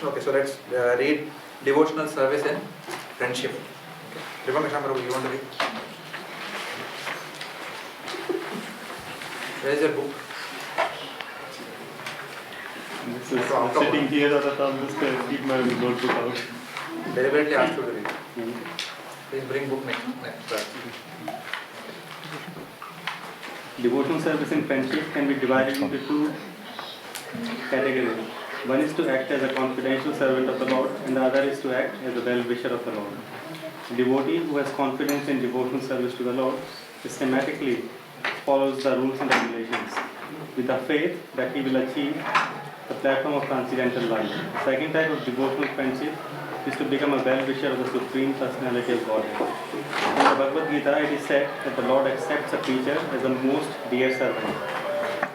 introduction. Okay, so let's read devotional service and friendship. Okay. Krishna Prabhu, you want to read? Where is your book? This is sitting here at the top, just keep my notebook out. Deliberately asked you to read. Please bring book next class. Devotional service and friendship can be divided into two categories. One is to act as a confidential servant of the Lord, and the other is to act as a well-wisher of the Lord. A devotee who has confidence in devotional service to the Lord systematically follows the rules and regulations with the faith that he will achieve the platform of transcendental life. The second type of devotional friendship is to become a well-wisher of the Supreme Personality of Godhead. In the Bhagavad Gita, it is said that the Lord accepts a preacher as a most dear servant.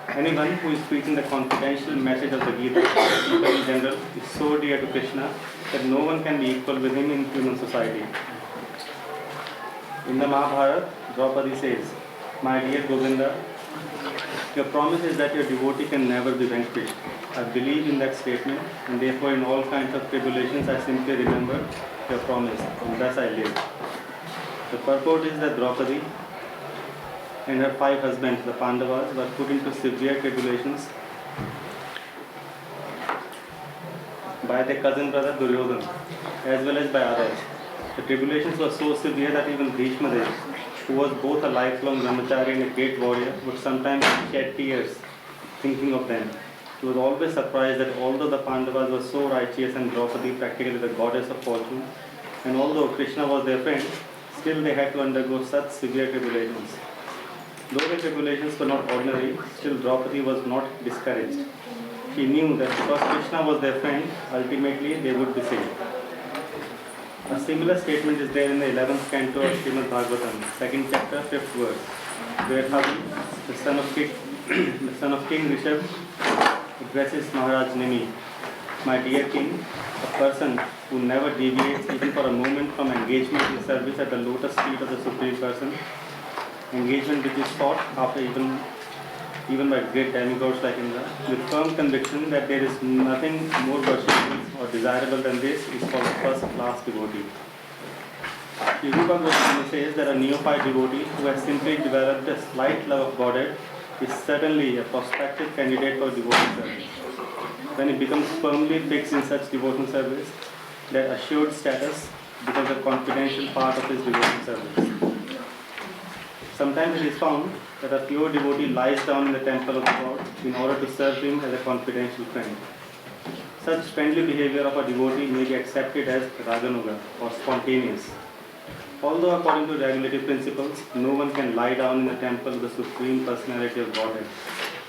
Anyone who is preaching the confidential message of the Gita to people in general is so dear to Krishna that no one can be equal with him in human society. In the Mahabharata, Draupadi says, "My dear Govinda, your promise is that your devotee can never be vanquished. I believe in that statement, and therefore in all kinds of tribulations I simply remember your promise, and thus I live." The purport is that Draupadi and her 5 husbands, the Pandavas, were put into severe tribulations by their cousin brother Duryodhana, as well as by others. The tribulations were so severe that even Bhishma Dev, who was both a lifelong brahmachari and a great warrior, would sometimes shed tears thinking of them. He was always surprised that although the Pandavas were so righteous and Draupadi practically the goddess of fortune, and although Krishna was their friend, still they had to undergo such severe tribulations. Though the tribulations were not ordinary, still Draupadi was not discouraged. She knew that because Krishna was their friend, ultimately they would be saved. A similar statement is there in the 11th canto of Srimad Bhagavatam, 2nd chapter, 5th verse, where Havi, the son of King Rishabh, addresses Maharaj Nimi, "My dear king, a person who never deviates even for a moment from engagement in service at the lotus feet of the Supreme Person, engagement which is sought after even by great demigods like Indra, with firm conviction that there is nothing more worshipful or desirable than this, is called a first-class devotee." Rupa Goswami says that a neophyte devotee who has simply developed a slight love of Godhead is certainly a prospective candidate for devotional service. When he becomes firmly fixed in such devotional service, that assured status becomes a confidential part of his devotional service. Sometimes it is found that a pure devotee lies down in the temple of the Lord in order to serve him as a confidential friend. Such friendly behavior of a devotee may be accepted as raganuga or spontaneous. Although according to regulative principles, no one can lie down in the temple of the Supreme Personality of Godhead,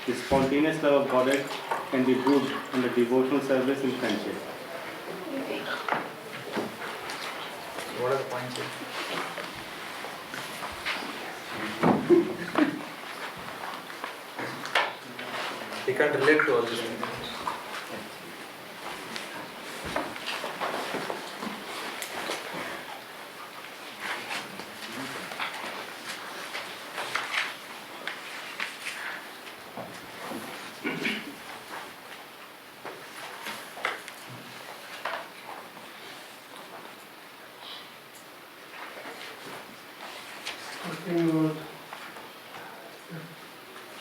the spontaneous love of Godhead can be proved in the devotional service and friendship. What are the points here? We can't relate to all these things. Talking about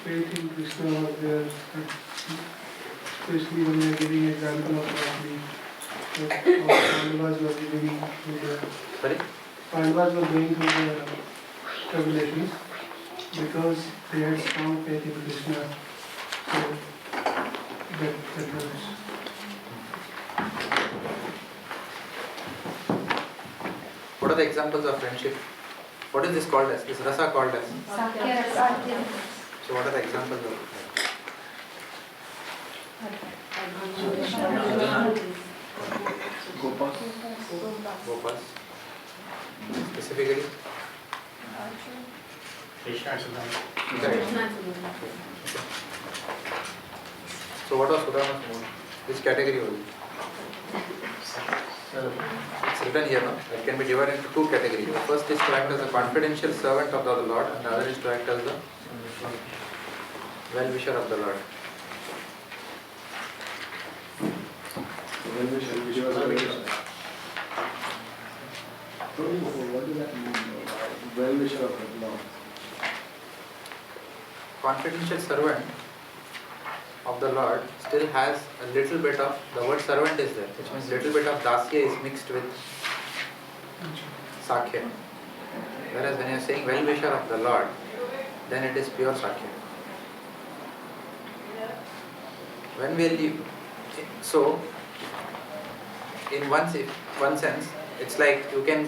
faith in Krishna was there, especially when we are giving example of Bhakti, Pandavas were giving Sorry? Pandavas were going through the tribulations because they had strong faith in Krishna. So that was. What are the examples of friendship? What is this called as? Is rasa called as? So what are the examples of it? Gopas. Specifically? So what was Sudama's mood? Which category was it? It's written here, no? It can be divided into 2 categories. The first is to act as a confidential servant of the Lord, and the other is to act as the well-wisher of the Lord. What does that mean? Well-wisher of the Lord. Confidential servant of the Lord still has a little bit of, the word servant is there, which means little bit of dasya is mixed with sakhya. Whereas when you are saying well-wisher of the Lord, then it is pure sakhya. When we leave, so in one sense, it's like you can.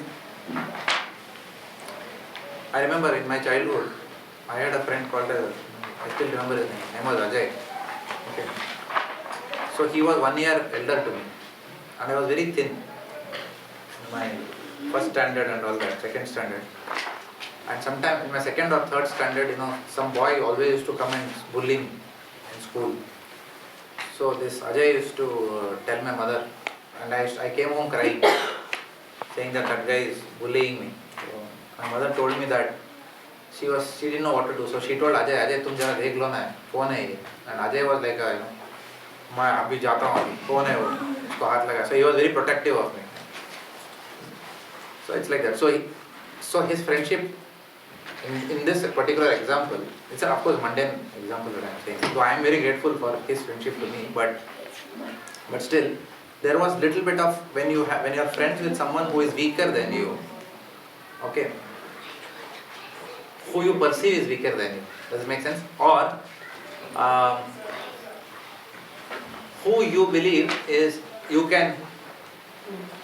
I remember in my childhood, I had a friend called, I still remember his name was Ajay. Okay. So he was 1 year elder to me, and I was very thin. My first standard and all that, second standard. And sometime in my second or third standard, some boy always used to come and bully me in school. So this Ajay used to tell my mother, and I came home crying, saying that guy is bullying me. So my mother told me that she didn't know what to do. So she told Ajay, तुम जरा देख लो ना, phone है ये. And Ajay was like, मैं अभी जाता हूँ, phone है वो, उसको हाथ लगा. So he was very protective of me. So it's like that. So his friendship in this particular example, it's of course mundane example that I am saying. So I am very grateful for his friendship to me, but still there was little bit of when you are friends with someone who is weaker than you, okay, who you perceive is weaker than you. Does it make sense? Or who you believe is you can.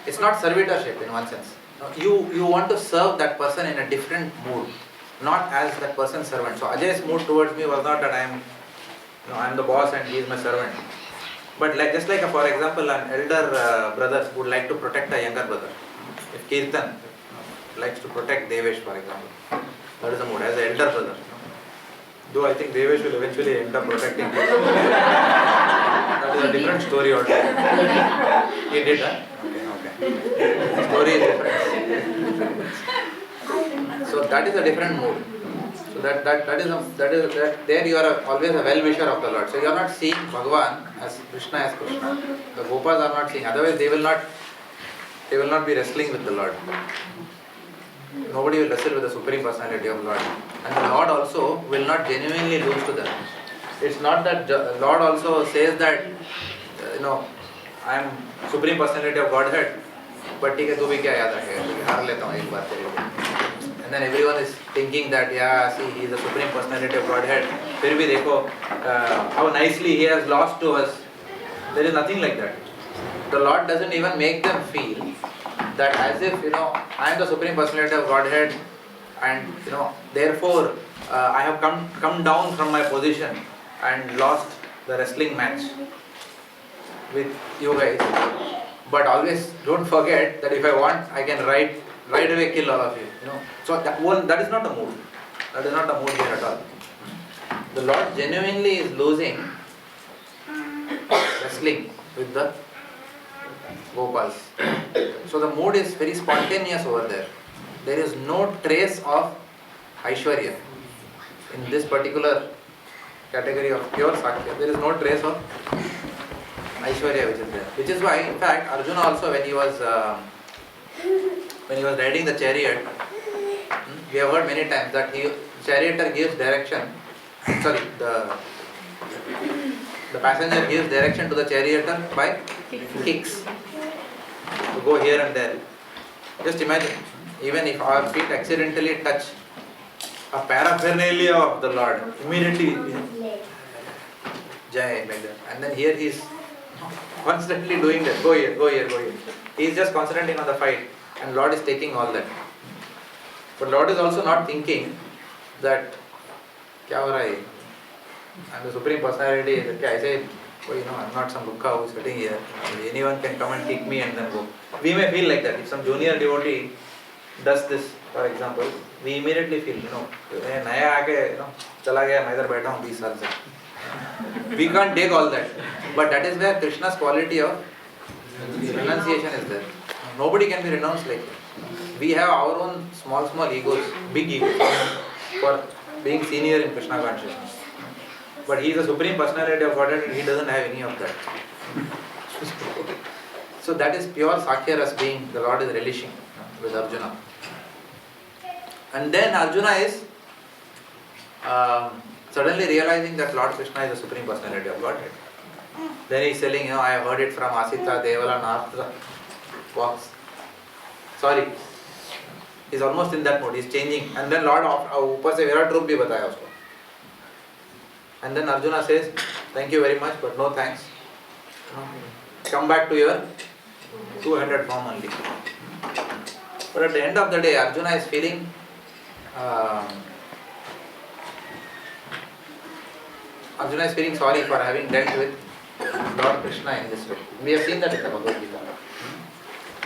It's not servitorship in one sense. You want to serve that person in a different mood, not as that person's servant. So Ajay's mood towards me was not that I'm the boss and he is my servant. But just like for example, an elder brother would like to protect a younger brother. If Kirtan likes to protect Devesh, for example, that is the mood as an elder brother. Though I think Devesh will eventually end up protecting Kirtan. That is a different story altogether. He did that. Okay. The story is different. So that is a different mood. So there you are always a well-wisher of the Lord. So you are not seeing Bhagavan as Krishna. The Gopas are not seeing. Otherwise they will not be wrestling with the Lord. Nobody will wrestle with the Supreme Personality of Lord. And the Lord also will not genuinely lose to them. It's not that the Lord also says that, I am Supreme Personality of Godhead, but ठीक है तू भी क्या याद रखेगा, हार लेता हूँ एक बार तेरे को. And then everyone is thinking that, see, he is the Supreme Personality of Godhead. फिर भी देखो how nicely he has lost to us. There is nothing like that. The Lord doesn't even make them feel that as if, I am the Supreme Personality of Godhead and, therefore I have come down from my position and lost the wrestling match with you guys. But always don't forget that if I want, I can right away kill all of you. So that is not the mood. That is not the mood here at all. The Lord genuinely is losing wrestling with the Gopals. So the mood is very spontaneous over there. There is no trace of Aishwarya. In this particular category of pure Sakya, there is no trace of Aishwarya which is there. Which is why, in fact, Arjuna also when he was riding the chariot, we have heard many times that charioteer gives direction, the passenger gives direction to the charioteer by kicks. To go here and there. Just imagine, even if our feet accidentally touch a paraphernalia of the Lord, immediately Jai, like that. And then here he is constantly doing that. Go here, go here, go here. He is just concentrating on the fight and Lord is taking all that. But Lord is also not thinking that kya ho raha hai? I am the Supreme Personality. I say, I am not some Dukha who is sitting here. Anyone can come and kick me and then go. We may feel like that. If some junior devotee does this, for example, we immediately feel, naya aake, chala gaya, main idhar baitha hu 20 saal se. We can't take all that. But that is where Krishna's quality of renunciation is there. Nobody can be renounced like that. We have our own small egos, big egos, for being senior in Krishna consciousness. But he is the Supreme Personality of Godhead and he doesn't have any of that. So that is pure Sakhya Ras being the Lord is relishing with Arjuna. And then Arjuna is suddenly realizing that Lord Krishna is the Supreme Personality of Godhead. Then he is telling, I have heard it from Asita, Devala, Nartra box. Sorry. He is almost in that mode, he is changing. And then Lord, ऊपर से विराट रूप भी बताया उसको. And then Arjuna says, thank you very much, but no thanks. Come back to your 200 form only. But at the end of the day, Arjuna is feeling sorry for having dealt with Lord Krishna in this way. We have seen that in the Bhagavad Gita.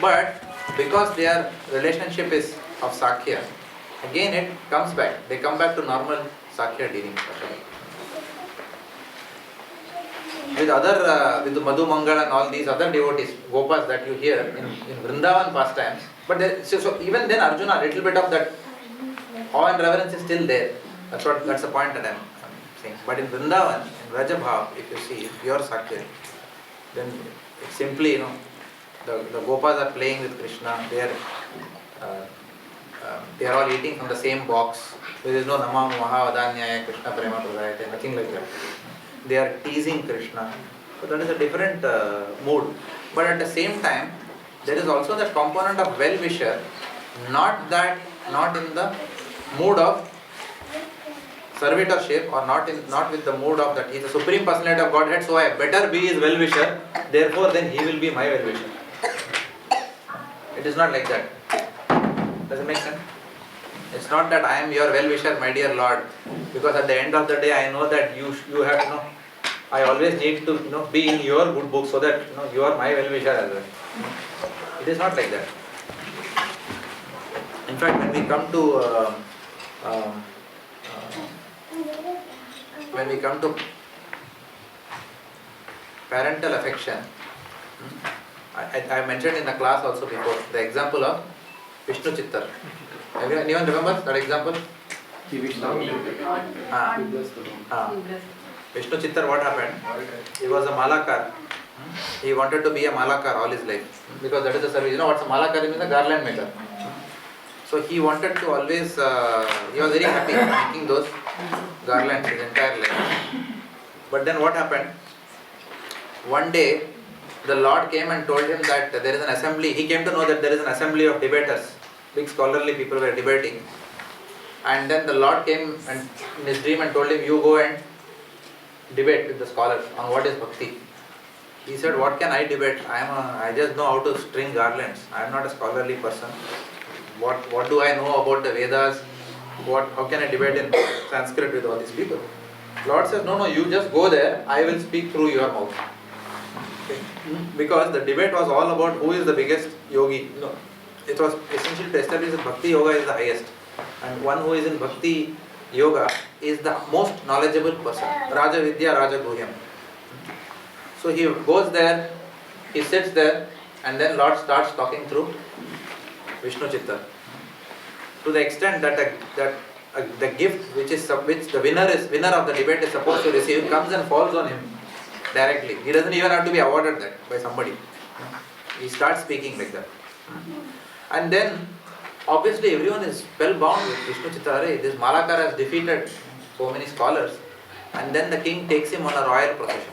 But because their relationship is of Sakhya, again it comes back. They come back to normal Sakhya dealing. With with Madhu Mangala and all these other devotees, Gopas that you hear in Vrindavan pastimes, but so even then Arjuna, a little bit of that awe and reverence is still there. That's the point that I'm saying. But in Vrindavan, in Vrajabhav, if you see pure Sakhya, then it's simply, the Gopas are playing with Krishna, they are all eating from the same box. There is no Nama Mahavadanyaya, Krishna Prema Pradayate, nothing like that. They are teasing Krishna. So that is a different mood. But at the same time, there is also that component of well-wisher, not in the mood of servitorship, or not with the mood of that he is the Supreme Personality of Godhead, so I better be his well-wisher, therefore then he will be my well-wisher. It is not like that. Does it make sense? It's not that I am your well-wisher, my dear Lord, because at the end of the day I know that you have, I always need to be in your good book so that you are my well-wisher as well. It is not like that. In fact, when we come to parental affection, I mentioned in the class also before the example of Vishnu Chittar. Anyone remember that example? Vishnu Chittar, what happened? He was a Malakar. He wanted to be a Malakar all his life because that is the service. You know what's a Malakar? It means a garland maker. So he wanted to always, he was very happy making those garlands his entire life. But then what happened? One day, the Lord came and told him that there is an assembly. He came to know that there is an assembly of debaters. Big scholarly people were debating. And then the Lord came and in his dream and told him, you go and debate with the scholars on what is Bhakti. He said, what can I debate? I just know how to string garlands. I am not a scholarly person. What do I know about the Vedas? How can I debate in Sanskrit with all these people? Lord says, no, you just go there. I will speak through your mouth. Okay. Because the debate was all about who is the biggest yogi. It was essentially to establish that Bhakti Yoga is the highest. And one who is in Bhakti Yoga is the most knowledgeable person. Raja Vidya, Raja Guhyam. So he goes there, he sits there, and then Lord starts talking through Vishnu Chittar. To the extent that the gift which the winner of the debate is supposed to receive comes and falls on him directly. He doesn't even have to be awarded that by somebody. He starts speaking like that. And then obviously everyone is spellbound with Vishnu Chittar. This Malakar has defeated so many scholars, and then the king takes him on a royal procession.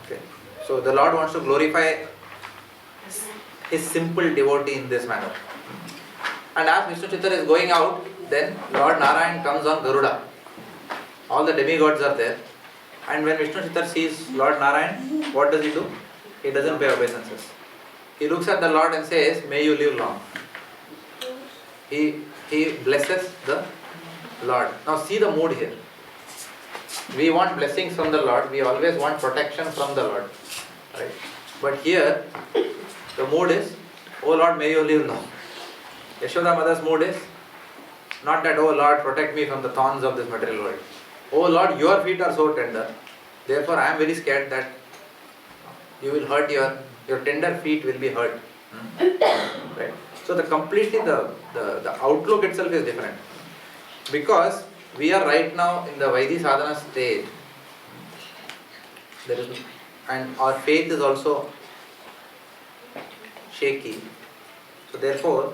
Okay. So the Lord wants to glorify his simple devotee in this manner. And as Vishnu Chittar is going out, then Lord Narayan comes on Garuda. All the demigods are there. And when Vishnu Chittar sees Lord Narayan, what does he do? He doesn't pay obeisances. He looks at the Lord and says, may you live long. He blesses the Lord. Now see the mood here. We want blessings from the Lord. We always want protection from the Lord. Right? But here, the mood is, oh Lord, may you live long. Yashoda mother's mood is not that, oh Lord, protect me from the thorns of this material world. Oh Lord, your feet are so tender. Therefore, I am very scared that you will hurt your tender feet will be hurt. Right? So the outlook itself is different. Because we are right now in the Vaidhi sadhana stage. And our faith is also shaky. So therefore,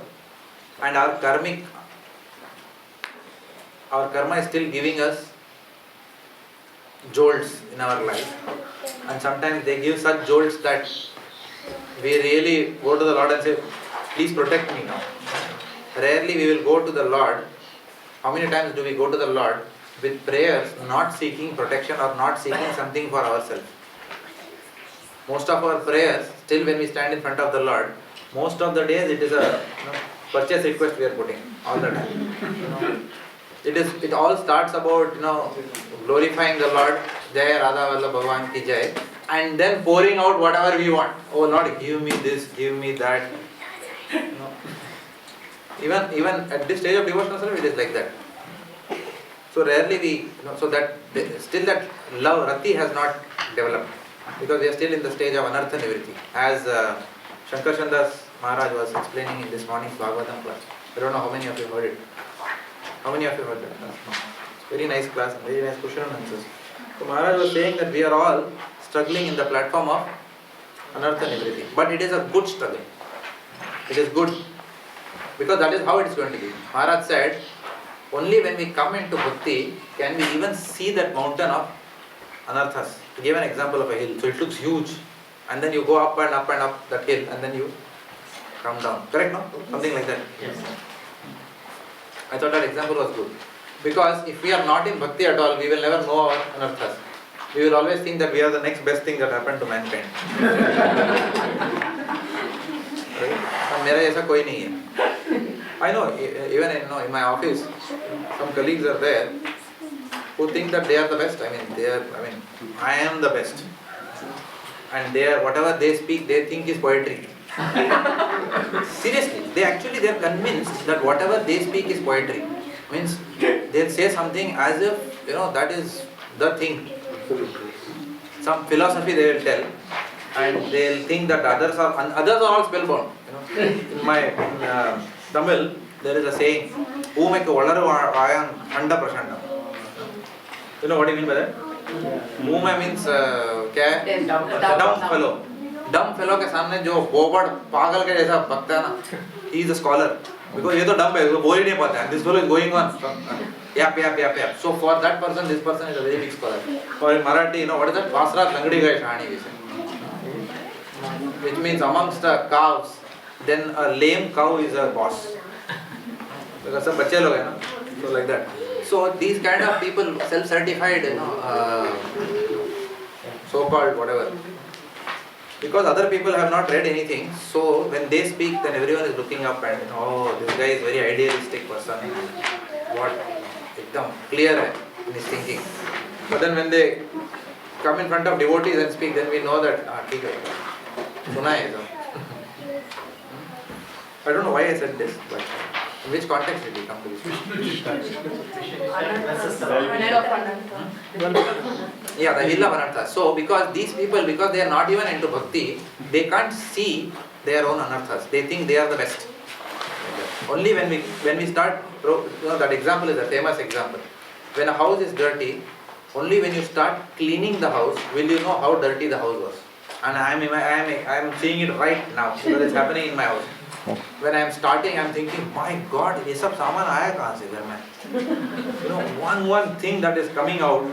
and our karma is still giving us jolts in our life, and sometimes they give such jolts that we really go to the Lord and say, please protect me now. Rarely we will go to the Lord. How many times do we go to the Lord with prayers not seeking protection or not seeking something for ourselves? Most of our prayers, still when we stand in front of the Lord, most of the days it is a purchase request we are putting all the time. It all starts about glorifying the Lord, Jai Radha Vallabh Bhagavan ki Jai, and then pouring out whatever we want. Oh Lord, give me this, give me that. Even at this stage of devotional service, it is like that. So rarely we, so that still that love, rati has not developed, because we are still in the stage of anartha nivritti. As Shankarshan Das Maharaj was explaining in this morning's Bhagavatam class. I don't know how many of you heard it. How many of you heard that? It's very nice class and very nice question and answers. So Maharaj was saying that we are all struggling in the platform of anartha nivritti. But it is a good struggle. It is good. Because that is how it is going to be. Maharaj said, only when we come into bhakti can we even see that mountain of anarthas. To give an example of a hill. So it looks huge. And then you go up and up and up that hill and then you come down. Correct, no? Something like that. Yes. I thought that example was good. Because if we are not in bhakti at all, we will never know our anarthas. We will always think that we are the next best thing that happened to mankind. मेरा ऐसा कोई नहीं है. I know, even in my office, some colleagues are there who think that they are the best. I am the best. And whatever they speak, they think is poetry. Seriously, they are convinced that whatever they speak is poetry. Means they'll say something as if that is the thing. Some philosophy they will tell, and they'll think that others are all spellbound. In my Tamil, there is a saying, "Oomekku valaru vayam khanda prashanda." You know what I mean by that? Oome means dumb fellow. Dumb fellow के सामने जो बोबड़ पागल के जैसा बकता है ना, he is a scholar. Because ये तो dumb है, वो बोल ही नहीं पाता है. This fellow is going on. Yap. So for that person, this person is a very big scholar. Or in Marathi, what is that? Vasrat langdi gaye shahani, we say. Which means amongst the cows, then a lame cow is a boss. Because some बच्चे लोग हैं ना, so like that. So these kind of people, self-certified, so-called whatever. Because other people have not read anything, so when they speak, then everyone is looking up and this guy is very idealistic person. What? Ekdam clear in his thinking. But then when they come in front of devotees and speak, then we know that ठीक है, सुना है तो. I don't know why I said this, but in which context did we come to this? Yeah, the hill of anarthas. So because these people, because they are not even into bhakti, they can't see their own anarthas. They think they are the best. Only when we start, that example is a famous example. When a house is dirty, only when you start cleaning the house will you know how dirty the house was. And I am seeing it right now because it's happening in my house. When I am starting, I am thinking, my God, ये सब सामान आया कहाँ से घर में? One thing that is coming out.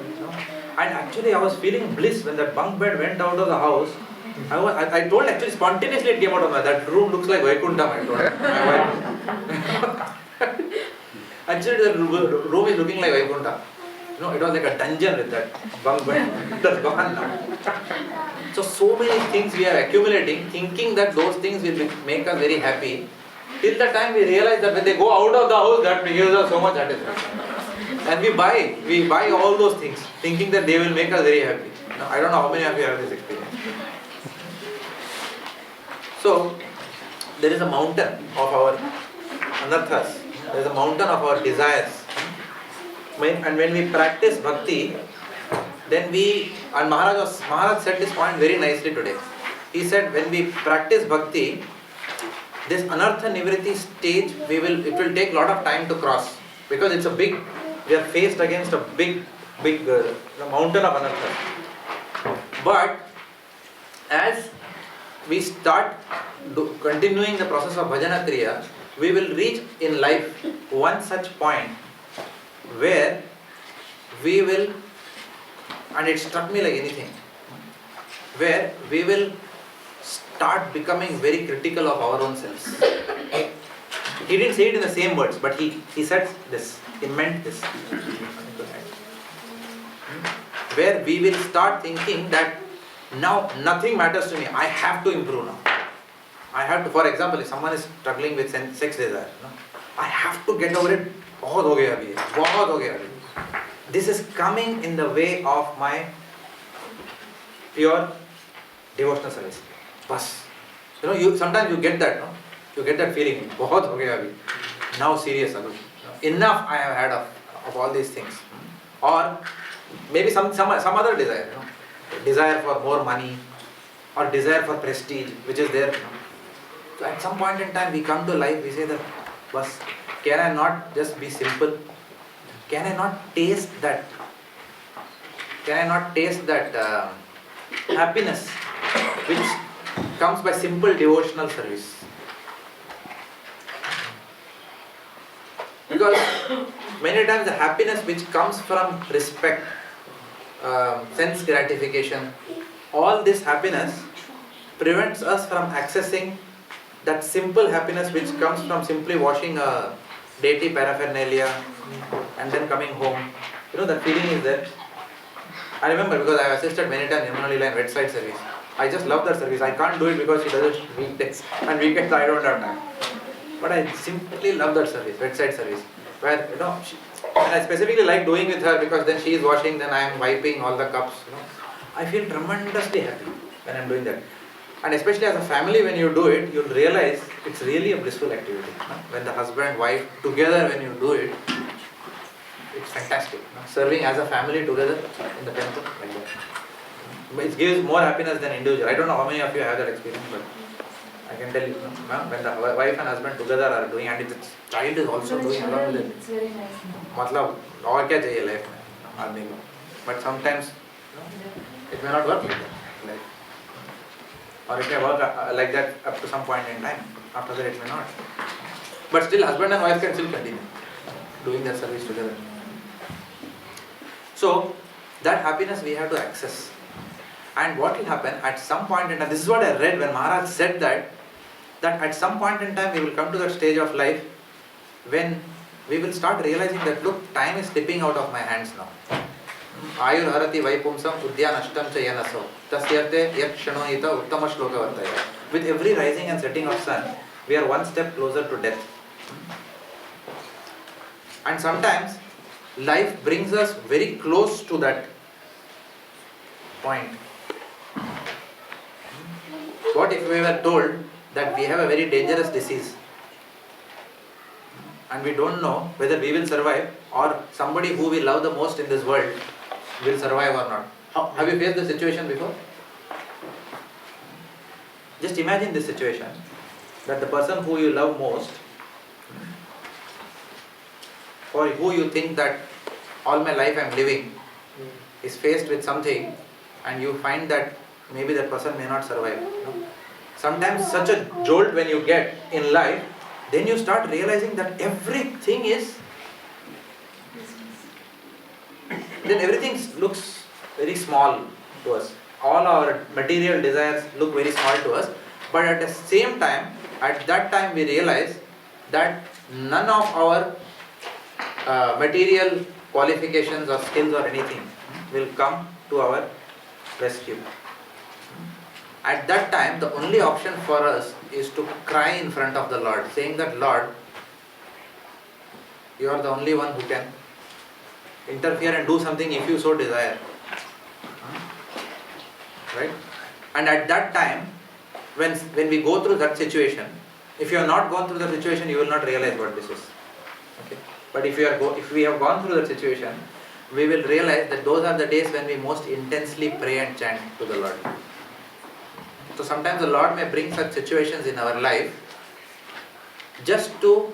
And actually, I was feeling bliss when that bunk bed went out of the house. I told actually spontaneously it came out of my. That room looks like Vaikuntham. I told my wife. Actually, the room is looking like Vaikuntham. It was like a dungeon with that bunk bed. That's gone now. So many things we are accumulating, thinking that those things will make us very happy. Till the time we realize that when they go out of the house, that gives us so much satisfaction. And we buy all those things, thinking that they will make us very happy. Now, I don't know how many of you have this experience. So, there is a mountain of our anarthas. There is a mountain of our desires. And when we practice bhakti, then and Maharaj said this point very nicely today. He said when we practice bhakti, this anartha nivritti stage, it will take a lot of time to cross. Because it's we are faced against a big mountain of anartha. But as we start continuing the process of bhajana kriya, we will reach in life one such point where we will, and it struck me like anything, where we will start becoming very critical of our own selves. He didn't say it in the same words, but he said this, he meant this. Where we will start thinking that now nothing matters to me, I have to improve now. I have to, for example, if someone is struggling with sex desire, I have to get over it. बहुत हो गया अभी, बहुत हो गया अभी. This is coming in the way of my pure devotional service. Bas. Sometimes you get that, no? You get that feeling, बहुत हो गया अभी. Now serious, enough I have had of all these things. Or maybe some other desire, desire for more money, or desire for prestige, which is there. So at some point in time we come to life, we say that, bas, can I not just be simple? Can I not taste that? Can I not taste that happiness which comes by simple devotional service? Because many times the happiness which comes from respect, sense gratification, all this happiness prevents us from accessing that simple happiness which comes from simply washing a deity paraphernalia and then coming home. That feeling is there. I remember because I have assisted many times in Yamunalila in bedside service. I just love that service. I can't do it because she does it weekdays and weekends I don't have time. But I simply love that service, bedside service. Where, and I specifically like doing with her because then she is washing, then I am wiping all the cups. I feel tremendously happy when I am doing that. And especially as a family, when you do it, you'll realize it's really a blissful activity. When the husband, wife, together when you do it, it's fantastic. Serving as a family together in the temple, like that. It gives more happiness than individual. I don't know how many of you have that experience, but I can tell you, when the wife and husband together are doing, and if the child is also doing along with it. It's very nice. मतलब और क्या चाहिए life में आदमी को? But sometimes it may not work like that. Like, or it may work like that up to some point in time. After that, it may not. But still, husband and wife can still continue doing their service together. So, that happiness we have to access. And what will happen at some point in time, this is what I read when Maharaj said that at some point in time we will come to that stage of life when we will start realizing that, look, time is slipping out of my hands now. Ayur harati vaipumsam udyan ashtam cha yanaso tasyarte yak shanohita uttama shloka vartaya. With every rising and setting of sun, we are one step closer to death. And sometimes life brings us very close to that point. What if we were told that we have a very dangerous disease and we don't know whether we will survive or somebody who we love the most in this world will survive or not? Have you faced the situation before? Just imagine this situation, that the person who you love most, or who you think that all my life I am living, is faced with something and you find that maybe that person may not survive. Sometimes such a jolt when you get in life, then you start realizing that everything looks very small to us. All our material desires look very small to us, but at the same time, at that time we realize that none of our material qualifications or skills or anything will come to our rescue. At that time, the only option for us is to cry in front of the Lord, saying that, Lord, you are the only one who can interfere and do something if you so desire. Right? And at that time, when we go through that situation, if you have not gone through the situation, you will not realize what this is. Okay? But if we have gone through that situation, we will realize that those are the days when we most intensely pray and chant to the Lord. So sometimes the Lord may bring such situations in our life just to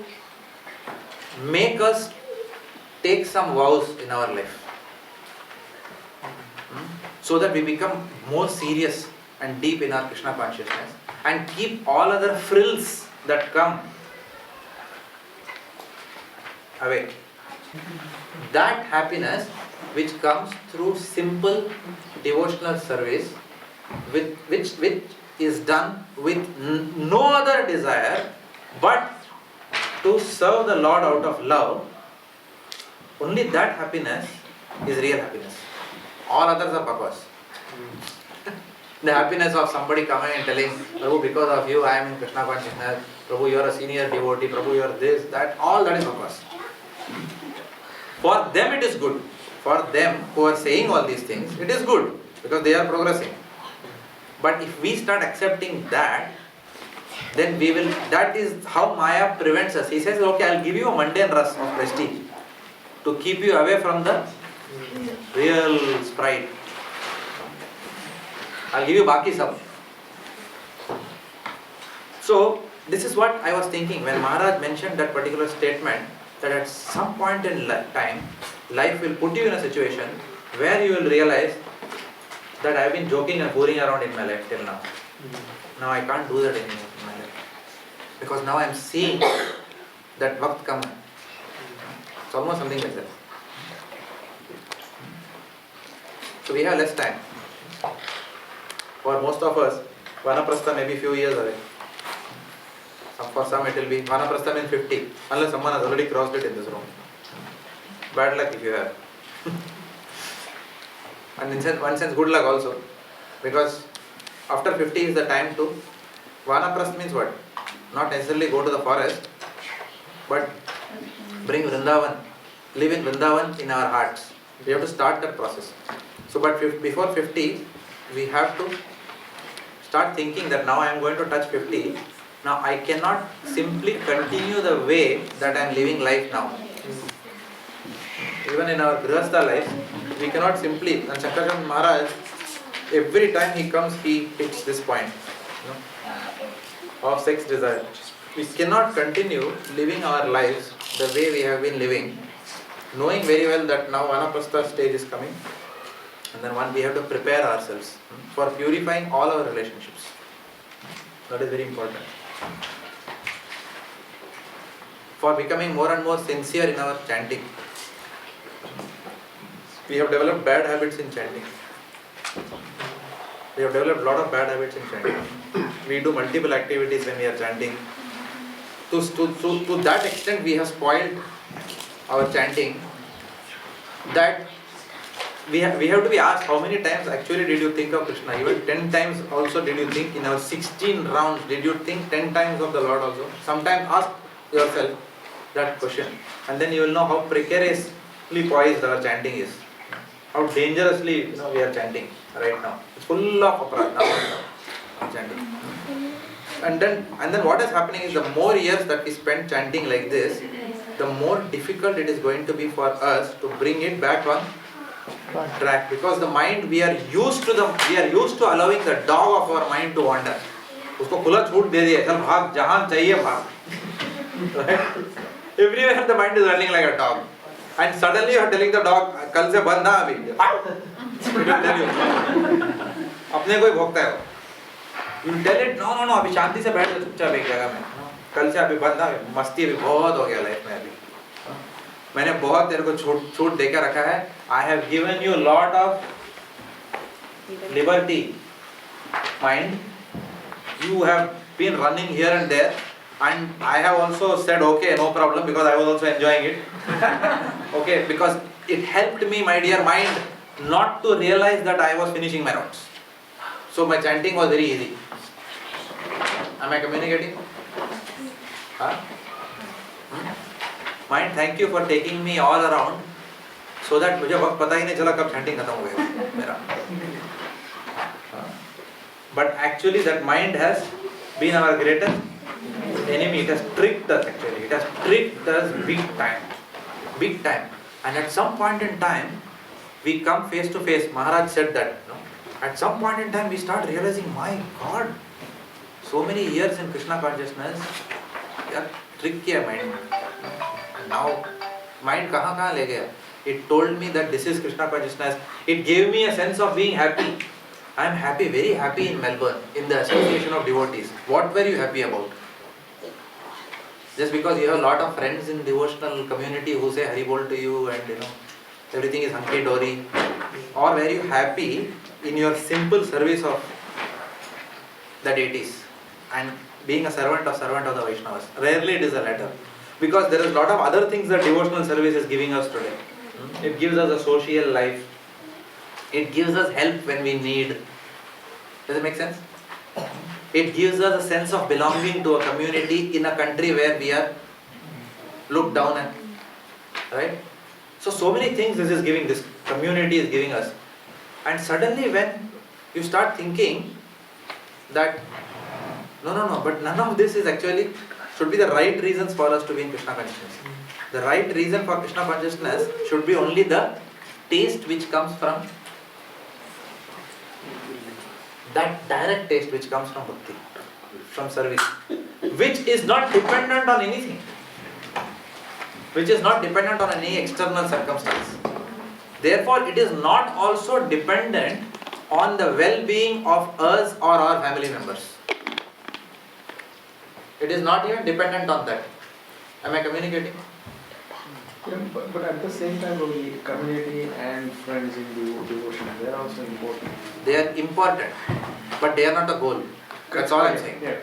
make us take some vows in our life. So that we become more serious and deep in our Krishna consciousness and keep all other frills that come away. That happiness which comes through simple devotional service which is done with no other desire but to serve the Lord out of love, only that happiness is real happiness. All others are bakwas. The happiness of somebody coming and telling, Prabhu, because of you I am in Krishna consciousness, Prabhu, you are a senior devotee, Prabhu, you are this, that, all that is bakwas. For them it is good. For them who are saying all these things, it is good because they are progressing. But if we start accepting that, then we will, that is how Maya prevents us. He says, okay, I'll give you a mundane rus of prestige to keep you away from the real sprite. I'll give you baki sab. So, this is what I was thinking when Maharaj mentioned that particular statement, that at some point in time, life will put you in a situation where you will realize that I have been joking and fooling around in my life till now. Now I can't do that anymore in my life. Because now I am seeing that Vakt come. It's almost something like that. So we have less time. For most of us, Vanaprastha may be few years away. For some it will be, Vanaprastha means 50, unless someone has already crossed it in this room. Bad luck if you have. And in one sense, good luck also. Because after 50 is the time to, Vanaprastha means what? Not necessarily go to the forest, but bring Vrindavan, live in Vrindavan in our hearts. We have to start that process. So, but before 50, we have to start thinking that now I am going to touch 50. Now I cannot simply continue the way that I am living life now. Even in our Grihastha life, we cannot simply, and Shankaracharya Maharaj, every time he comes, he hits this point, of sex desire. We cannot continue living our lives the way we have been living, knowing very well that now Vanaprastha stage is coming, and then we have to prepare ourselves for purifying all our relationships. That is very important. For becoming more and more sincere in our chanting. We have developed bad habits in chanting. We have developed a lot of bad habits in chanting. We do multiple activities when we are chanting. To that extent we have spoiled our chanting that we have to be asked how many times actually did you think of Krishna? Even 10 times also did you think in our 16 rounds, did you think 10 times of the Lord also? Sometimes ask yourself that question and then you will know how precariously poised our chanting is. How dangerously we are chanting right now. It's full of aparadha chanting. And then what is happening is the more years that we spend chanting like this, the more difficult it is going to be for us to bring it back on track, because the mind we are used to allowing the dog of our mind to wander. उसको खुला छूट दे दिया, चल भाग जहाँ चाहिए भाग. Everywhere the mind is running like a dog, and suddenly you are telling the dog, कल से बंद ना अभी. अपने को ही भोगता है वो. You tell it, no, अभी शांति से बैठ जा चुपचाप एक जगह में. कल से अभी बंद ना, मस्ती अभी बहुत हो गया लाइफ में अभी. मैंने बहुत तेरे को छूट देकर रखा है. I have given you a lot of liberty, mind. You have been running here and there, and I have also said okay, no problem, because I was also enjoying it. Okay, because it helped me, my dear mind, not to realize that I was finishing my rounds. So my chanting was very easy. Am I communicating? Huh? Mind, thank you for taking me all around so that मुझे वक्त पता ही नहीं चला कब chanting खत्म हो गया मेरा. But actually that mind has been our greatest enemy. It has tricked us actually. It has tricked us big time. Big time. And at some point in time, we come face to face. Maharaj said that. At some point in time, we start realizing, my God, so many years in Krishna consciousness, यार trick किया mind. Now, mind कहाँ ले गया? It told me that this is Krishna consciousness. It gave me a sense of being happy. I am happy, very happy in Melbourne, in the association of devotees. What were you happy about? Just because you have a lot of friends in devotional community who say Haribol to you and everything is hunky-dory? Or were you happy in your simple service of the deities and being a servant of the Vaishnavas? Rarely it is the latter. Because there is a lot of other things that devotional service is giving us today. It gives us a social life. It gives us help when we need. Does it make sense? It gives us a sense of belonging to a community in a country where we are looked down at. Right? So many things this community is giving us. And suddenly when you start thinking that no, but none of this is actually should be the right reasons for us to be in Krishna consciousness. The right reason for Krishna consciousness should be only the taste which comes from that direct taste which comes from bhakti, from service, which is not dependent on anything, which is not dependent on any external circumstance. Therefore, it is not also dependent on the well-being of us or our family members. It is not even dependent on that. Am I communicating? Yeah, but at the same time, the community and friends in devotion, they are also important. They are important, but they are not the goal. That's all I am saying. Yeah.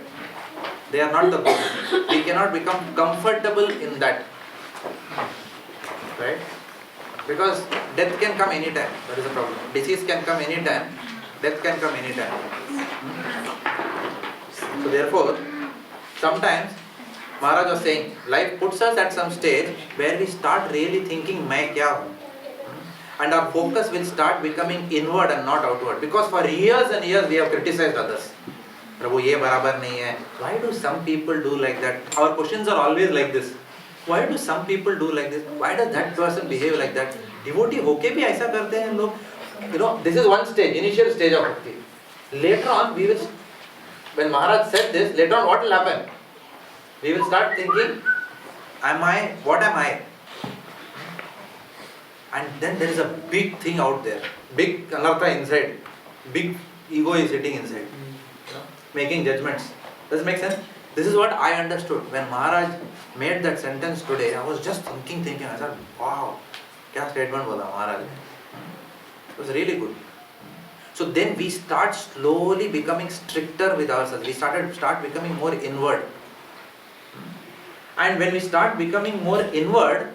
They are not the goal. We cannot become comfortable in that. Right? Because death can come anytime. That is a problem. Disease can come anytime. Death can come anytime. So therefore, sometimes Maharaj was saying, life puts us at some stage where we start really thinking, "Main kya hu?" And our focus will start becoming inward and not outward. Because for years and years we have criticized others. Prabhu, ye barabar nahi hai. Why do some people do like that? Our questions are always like this. Why do some people do like this? Why does that person behave like that? Devotee hoke bhi aisa karte hain log. This is one stage, initial stage of bhakti. Later on, when Maharaj said this, later on what will happen? We will start thinking, what am I? And then there is a big thing out there, big anartha inside, big ego is sitting inside, making judgments. Does it make sense? This is what I understood. When Maharaj made that sentence today, I was just thinking, I said, wow, kya statement bola Maharaj. It was really good. So then we start slowly becoming stricter with ourselves. We start becoming more inward. And when we start becoming more inward,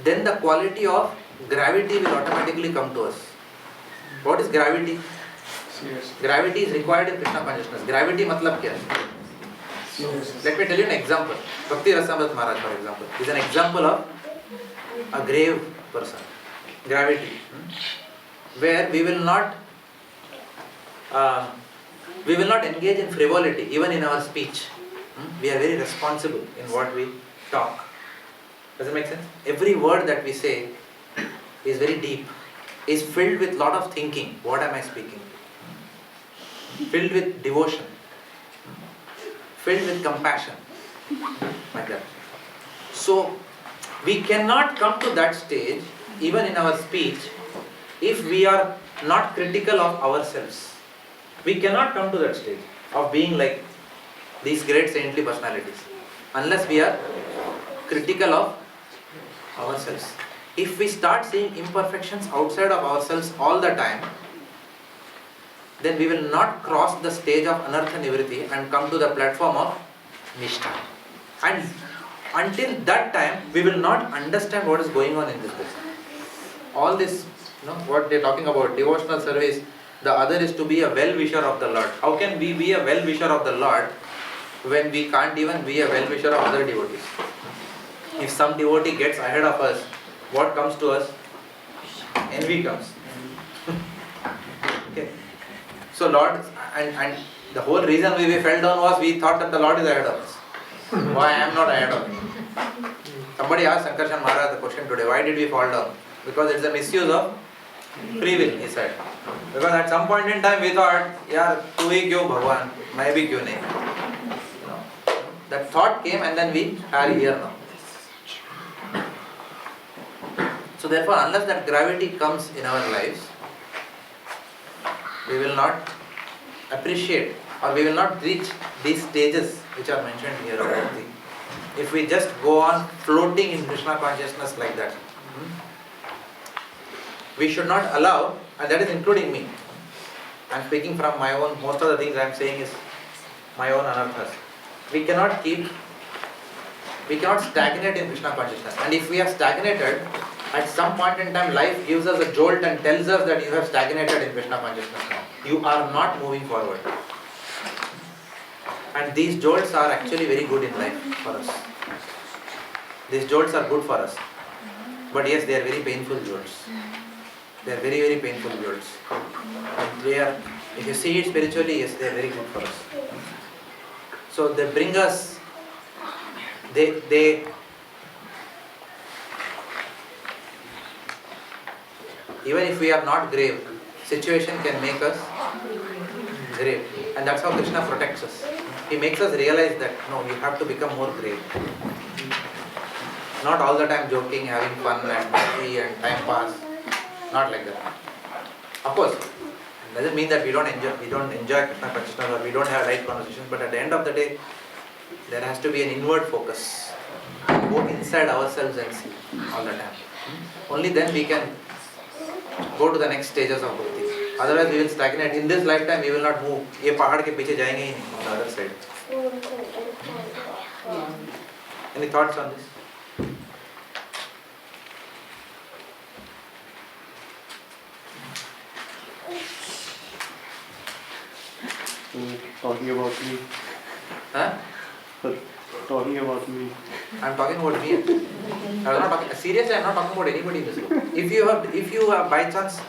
then the quality of gravity will automatically come to us. What is gravity? Seriously. Gravity is required in Krishna consciousness. Gravity matlab kya? Let me tell you an example. Bhakti Rasamrita Maharaj, for example, is an example of a grave person. Gravity. Where we will not engage in frivolity, even in our speech. We are very responsible in what we talk. Does it make sense? Every word that we say is very deep, is filled with lot of thinking. What am I speaking? Filled with devotion, filled with compassion, like that. So we cannot come to that stage, even in our speech, if we are not critical of ourselves. We cannot come to that stage of being like these great saintly personalities unless we are critical of ourselves. If we start seeing imperfections outside of ourselves all the time, then we will not cross the stage of anartha nivritti and come to the platform of nishtha. And until that time, we will not understand what is going on in this business. All this, what they are talking about, devotional service, the other is to be a well-wisher of the Lord. How can we be a well-wisher of the Lord when we can't even be a well-wisher of other devotees? If some devotee gets ahead of us, what comes to us? Envy comes. Okay. So Lord, and the whole reason we fell down was we thought that the Lord is ahead of us. Why I am not ahead of him? Somebody asked Sankarshan Maharaj the question today, why did we fall down? Because it's a misuse of free will, he said. Because at some point in time we thought, yaar, tu hi kyo Bhagwan, main bhi kyo nahi. That thought came and then we are here now. So therefore, unless that gravity comes in our lives, we will not appreciate, or we will not reach these stages which are mentioned here of Bhakti if we just go on floating in Krishna consciousness like that. We should not allow, and that is including me. I am speaking from my own, most of the things I am saying is my own anarthas. We cannot stagnate in Krishna consciousness. And if we are stagnated, at some point in time life gives us a jolt and tells us that you have stagnated in Krishna consciousness now. You are not moving forward. And these jolts are actually very good in life for us. These jolts are good for us. But yes, they are very painful jolts. They are very, very painful jolts. They are, if you see it spiritually, yes, they are very good for us. So they bring us, they even if we are not grave, situation can make us grave. And that's how Krishna protects us. He makes us realize that, no, you have to become more grave. Not all the time joking, having fun and happy and time pass. Not like that. Of course, it doesn't mean that we don't enjoy Krishna consciousness or we don't have right conversations, but at the end of the day, there has to be an inward focus. Go inside ourselves and see all the time. Only then we can go to the next stages of Bhakti. Otherwise we will stagnate. In this lifetime we will not move. ये पहाड़ के पीछे जाएंगे ही नहीं on the other side. Any thoughts on this? Talking about me. Huh? Talking about me. I am talking about me. I was not talking. Seriously, I am not talking about anybody in this room. If you have by chance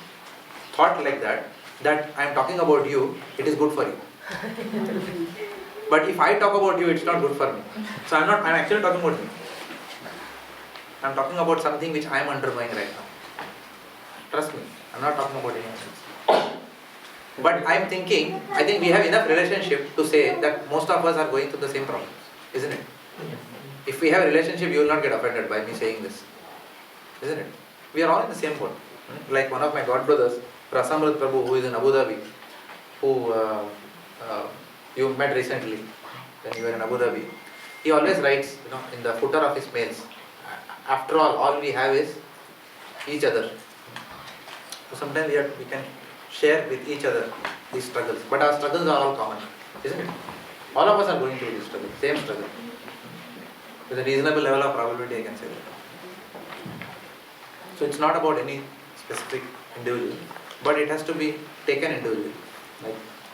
thought like that I am talking about you, it is good for you. But if I talk about you, it's not good for me. So I am actually talking about me. I am talking about something which I am undergoing right now. Trust me, I am not talking about anything else. But I think we have enough relationship to say that most of us are going through the same problems, isn't it? If we have a relationship, you will not get offended by me saying this, isn't it? We are all in the same boat. Like one of my god brothers, Prasamrit Prabhu, who is in Abu Dhabi, who you met recently when you were in Abu Dhabi. He always writes, in the footer of his mails, after all we have is each other. So sometimes we can share with each other these struggles. But our struggles are all common, isn't it? All of us are going through this struggle, same struggle. With a reasonable level of probability, I can say that. So it's not about any specific individual, but it has to be taken individually.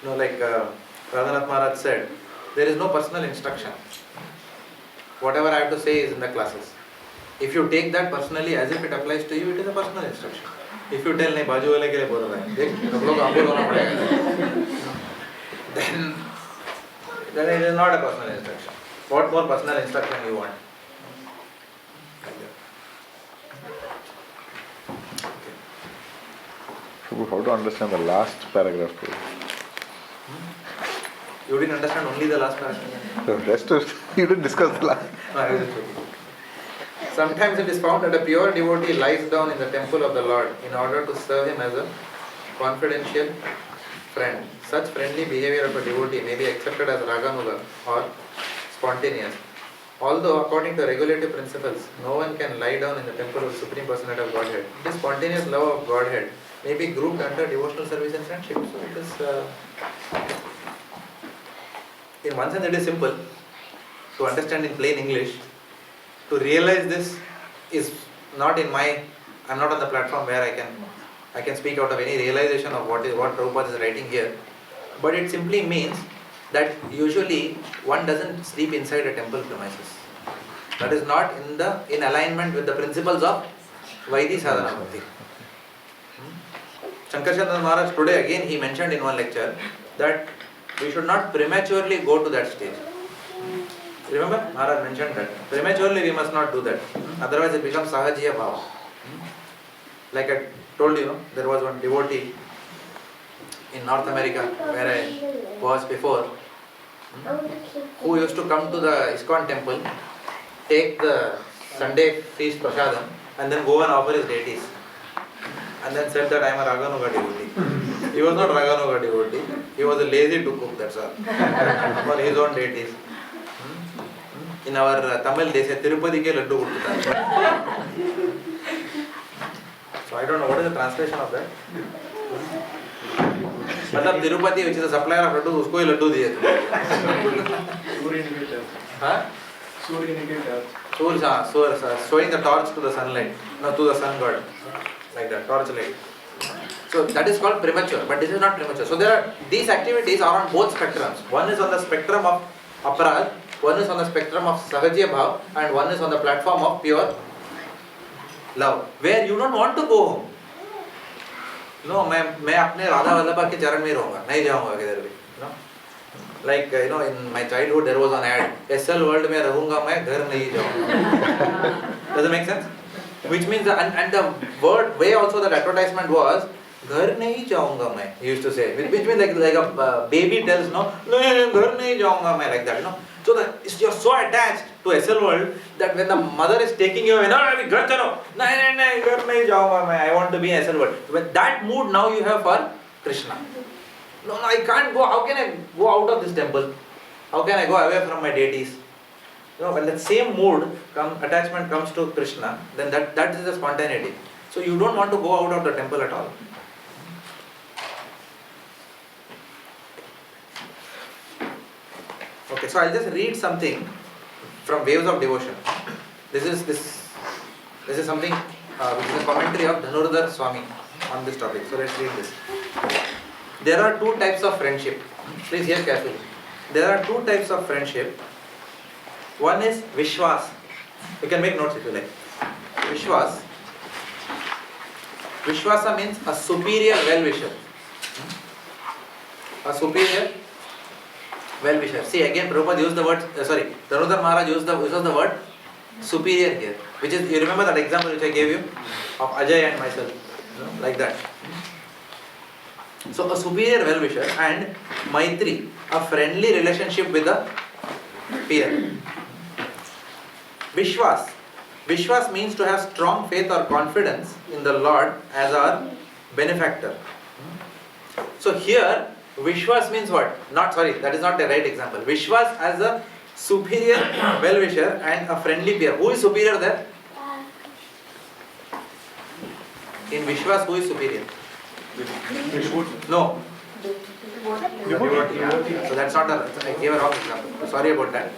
Like Radhanath Maharaj said, there is no personal instruction. Whatever I have to say is in the classes. If you take that personally as if it applies to you, it is a personal instruction. If you tell, nahi baaju wale ke liye bol raha hai, dekh, tum log aapko hona padega, then it is not a personal instruction. What more personal instruction you want? Prabhu, how to understand the last paragraph? You didn't understand only the last paragraph? The rest you didn't discuss the last. No, I was just joking. Sometimes it is found that a pure devotee lies down in the temple of the Lord in order to serve him as a confidential friend. Such friendly behavior of a devotee may be accepted as raganuga or spontaneous. Although according to regulative principles, no one can lie down in the temple of the Supreme Personality of Godhead. This spontaneous love of Godhead may be grouped under devotional service and friendship. So it is, in one sense it is simple to understand in plain English. To realize this is not in my, I am not on the platform where I can speak out of any realization of what Prabhupada is writing here. But it simply means that usually one doesn't sleep inside a temple premises. That is not in alignment with the principles of Vaidhi Sadhana Bhakti. Shankaracharya Maharaj today again he mentioned in one lecture that we should not prematurely go to that stage. Remember, Maharaj mentioned that. Prematurely we must not do that. Otherwise it becomes Sahajiya Bhava. Like I told you, there was one devotee in North America where I was before, who used to come to the ISKCON temple, take the Sunday feast prasadam and then go and offer his deities. And then said that I am a Raganuga devotee. He was not Raganuga devotee. He was lazy to cook, that's all. For his own deities. In our Tamil, they say Tirupati ke laddu kuduttar. So I don't know what is the translation of that. मतलब Tirupati, which is a supplier of laddu, उसको ही लड्डू दिए थे. Surya indicator. हाँ? Surya indicator. Showing the torch to the sunlight, no, to the sun god, like that, torch light. So that is called premature, but this is not premature. So these activities are on both spectrums. One is on the spectrum of aparad, one is on the spectrum of sahajya bhav, and one is on the platform of pure love, where you don't want to go home. No, मैं अपने राधा वल्लभा के चरण में ही रहूँगा, नहीं जाऊँगा किधर भी. Like in my childhood there was an ad, SL world में रहूँगा मैं, घर नहीं जाऊँगा. Does it make sense? Which means and the word way also that advertisement was, घर नहीं जाऊँगा मैं. He used to say, which means like a baby tells no, घर नहीं जाऊँगा मैं, like that, So you're so attached to SL world that when the mother is taking you away, no, घर चलो, नहीं, घर नहीं जाऊँगा मैं, I want to be in SL world. But that mood now you have for Krishna. No, I can't go. How can I go out of this temple? How can I go away from my deities? When that same mood, attachment comes to Krishna, then that is the spontaneity. So you don't want to go out of the temple at all. Okay, so I'll just read something from Waves of Devotion. This is something which is a commentary of Dhanurdhar Swami on this topic. So let's read this. There are two types of friendship. Please hear carefully. There are two types of friendship. One is Vishwas. You can make notes if you like. Vishwas. Vishwasa means a superior well-wisher. A superior well-wisher. See, again Prabhupada used the word, Dhanurdhar Maharaj uses the word superior here. Which is, you remember that example which I gave you of Ajay and myself. Like that. So a superior well-wisher, and Maitri, a friendly relationship with a peer. Vishwas. Vishwas means to have strong faith or confidence in the Lord as our benefactor. So here, Vishwas means what? That is not the right example. Vishwas as a superior well-wisher and a friendly peer. Who is superior there? In Vishwas, who is superior? No. So that's not I gave a wrong example. Sorry about that.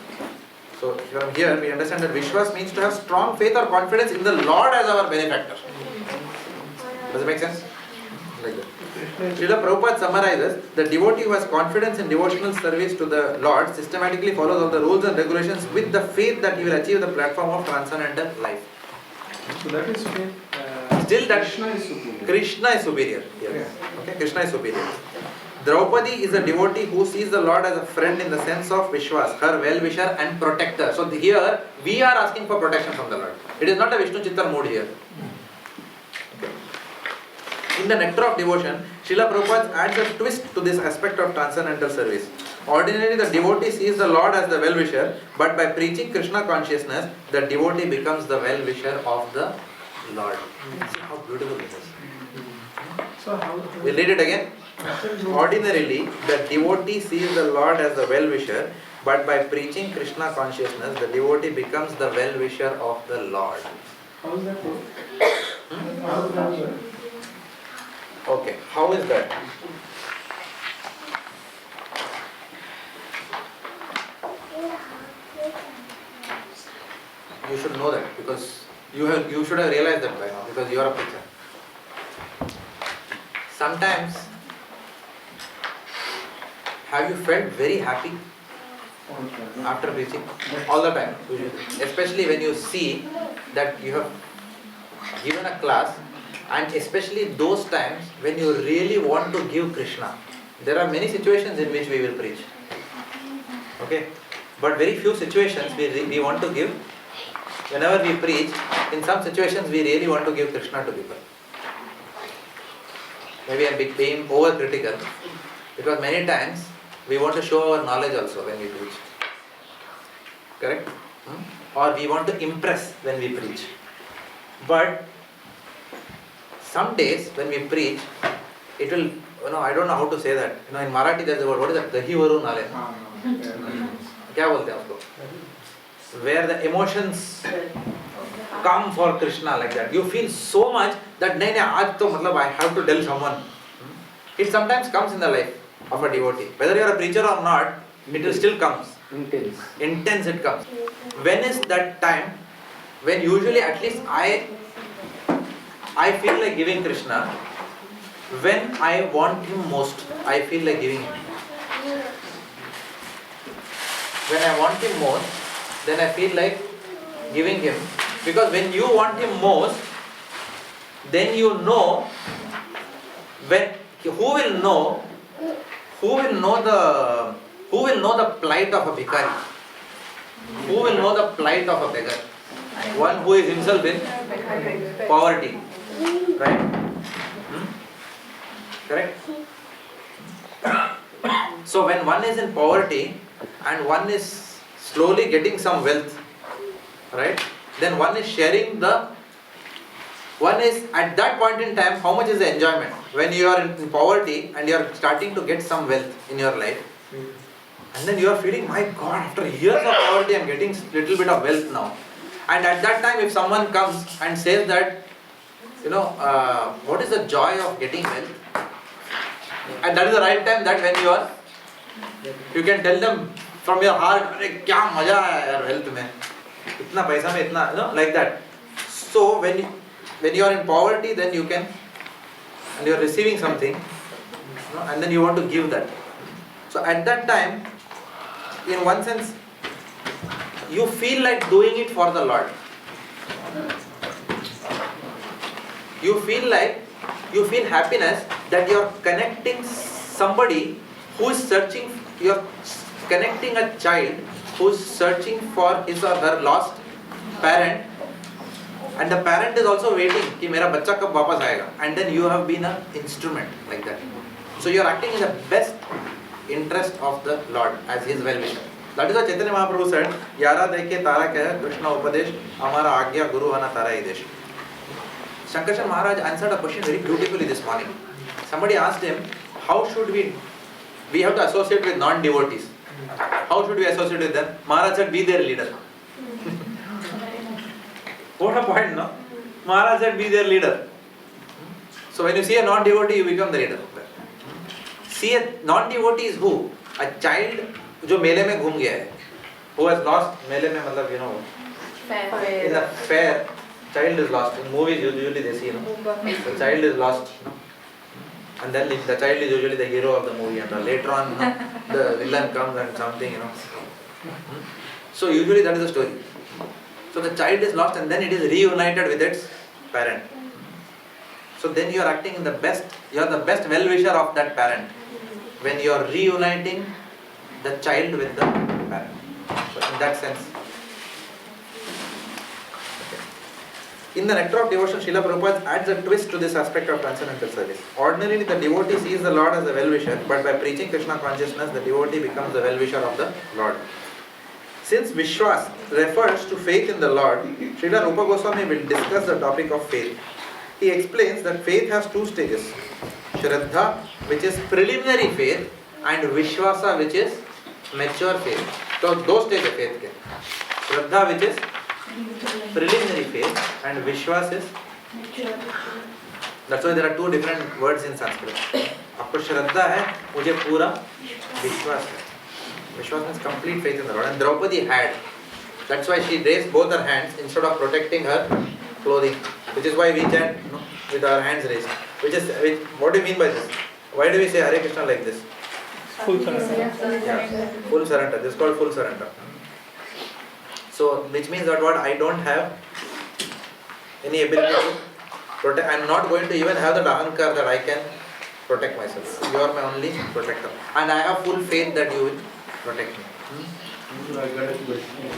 So from here we understand that Vishwas means to have strong faith or confidence in the Lord as our benefactor. Does it make sense? Like that. Srila Prabhupada summarizes, the devotee who has confidence in devotional service to the Lord systematically follows all the rules and regulations with the faith that he will achieve the platform of transcendental life. So that is faith. Still that Krishna is superior. Krishna is superior. Yes. Okay, Krishna is superior. Draupadi is a devotee who sees the Lord as a friend in the sense of Vishwas, her well-wisher and protector. So here we are asking for protection from the Lord. It is not a Vishnu Chittar mood here. Okay. In the Nectar of Devotion, Srila Prabhupada adds a twist to this aspect of transcendental service. Ordinarily, the devotee sees the Lord as the well-wisher, but by preaching Krishna consciousness, the devotee becomes the well-wisher of the Lord. See how beautiful this is. So how? We'll read it again. Ordinarily, the devotee sees the Lord as the well-wisher, but by preaching Krishna consciousness, the devotee becomes the well-wisher of the Lord. How is that work? How does that work? Okay, how is that? You should know that because you should have realized that by now because you are a preacher. Sometimes, have you felt very happy after preaching? All the time, usually. Especially when you see that you have given a class, and especially those times when you really want to give Krishna. There are many situations in which we will preach. Okay? But very few situations we want to give. Whenever we preach, in some situations we really want to give Krishna to people. Maybe I am being over-critical, because many times we want to show our knowledge also when we preach. Correct? Or we want to impress when we preach. But some days when we preach, it will I don't know how to say that. In Marathi there's a word, what is that? Dahi varu nale. क्या बोलते हैं उसको? Where the emotions come for Krishna like that. You feel so much that नहीं आज तो मतलब I have to tell someone. It sometimes comes in the life of a devotee. Whether you are a preacher or not, it will still comes. Intense it comes. When is that time? When usually at least I feel like giving Krishna. When I want him most, I feel like giving him. When I want him most, then I feel like giving him. Because when you want him most, then you know who will know the plight of a bhikari. Who will know the plight of a beggar? One who is himself in poverty. Right? Correct? So when one is in poverty and one is slowly getting some wealth, right? Then one is sharing one is at that point in time, how much is the enjoyment? When you are in poverty and you are starting to get some wealth in your life, and then you are feeling, my God, after years of poverty, I am getting little bit of wealth now. And at that time, if someone comes and says that, what is the joy of getting wealth? And that is the right time that when you can tell them from your heart, "Arey, kya maja hai yaar wealth mein, itna paisa mein itna," like that. So when you are in poverty, then you can, and you are receiving something, and then you want to give that. So at that time, in one sense, you feel like doing it for the Lord. You feel happiness that you are connecting somebody who is searching, you are connecting a child who is searching for his or her lost parent, and the parent is also waiting कि मेरा बच्चा कब वापस आएगा, and then you have been an instrument like that. So you are acting in the best interest of the Lord as His well-wisher. That is what Chaitanya Mahaprabhu said, यारा देखे तारा कहे Krishna उपदेश हमारा आज्ञा गुरु आना तारा ही देश. Shankarshan Maharaj answered a question very beautifully this morning. Somebody asked him, how should we have to associate with non-devotees? How should we associate with them? Maharaj said, be their leader. What a point, no? Maharaj said, be their leader. So when you see a non-devotee, you become the leader. See, a non-devotee is who? A child जो मेले में घूम गया है, who has lost, मेले में मतलब in a fair, child is lost. In movies usually they see, the child is lost, and then the child is usually the hero of the movie, and later on the villain comes and something, So usually that is the story. So the child is lost and then it is reunited with its parent. So then you are acting in the best, you are the best well-wisher of that parent when you are reuniting the child with the parent. So in that sense. In the Nectar of Devotion, Srila Prabhupada adds a twist to this aspect of transcendental service. Ordinarily, the devotee sees the Lord as a well-wisher, but by preaching Krishna consciousness, the devotee becomes the well-wisher of the Lord. Since Vishwas refers to faith in the Lord, Srila Rupa Goswami will discuss the topic of faith. He explains that faith has two stages. Shraddha, which is preliminary faith, and Vishwasa, which is mature faith. So, those stages of faith. Shraddha, which is preliminary faith, and Vishwas is mature. That's why there are two different words in Sanskrit. आपको श्रद्धा है, मुझे पूरा विश्वास है. Vishwas means complete faith in the Lord. And Draupadi had. That's why she raised both her hands instead of protecting her clothing. Which is why we chant with our hands raised. What do you mean by this? Why do we say Hare Krishna like this? Full surrender. Yeah, full surrender. This is called full surrender. So, which means that what I don't have any ability to protect. I am not going to even have the ahankar that I can protect myself. You are my only protector. And I have full faith that you will protect me. I got a question.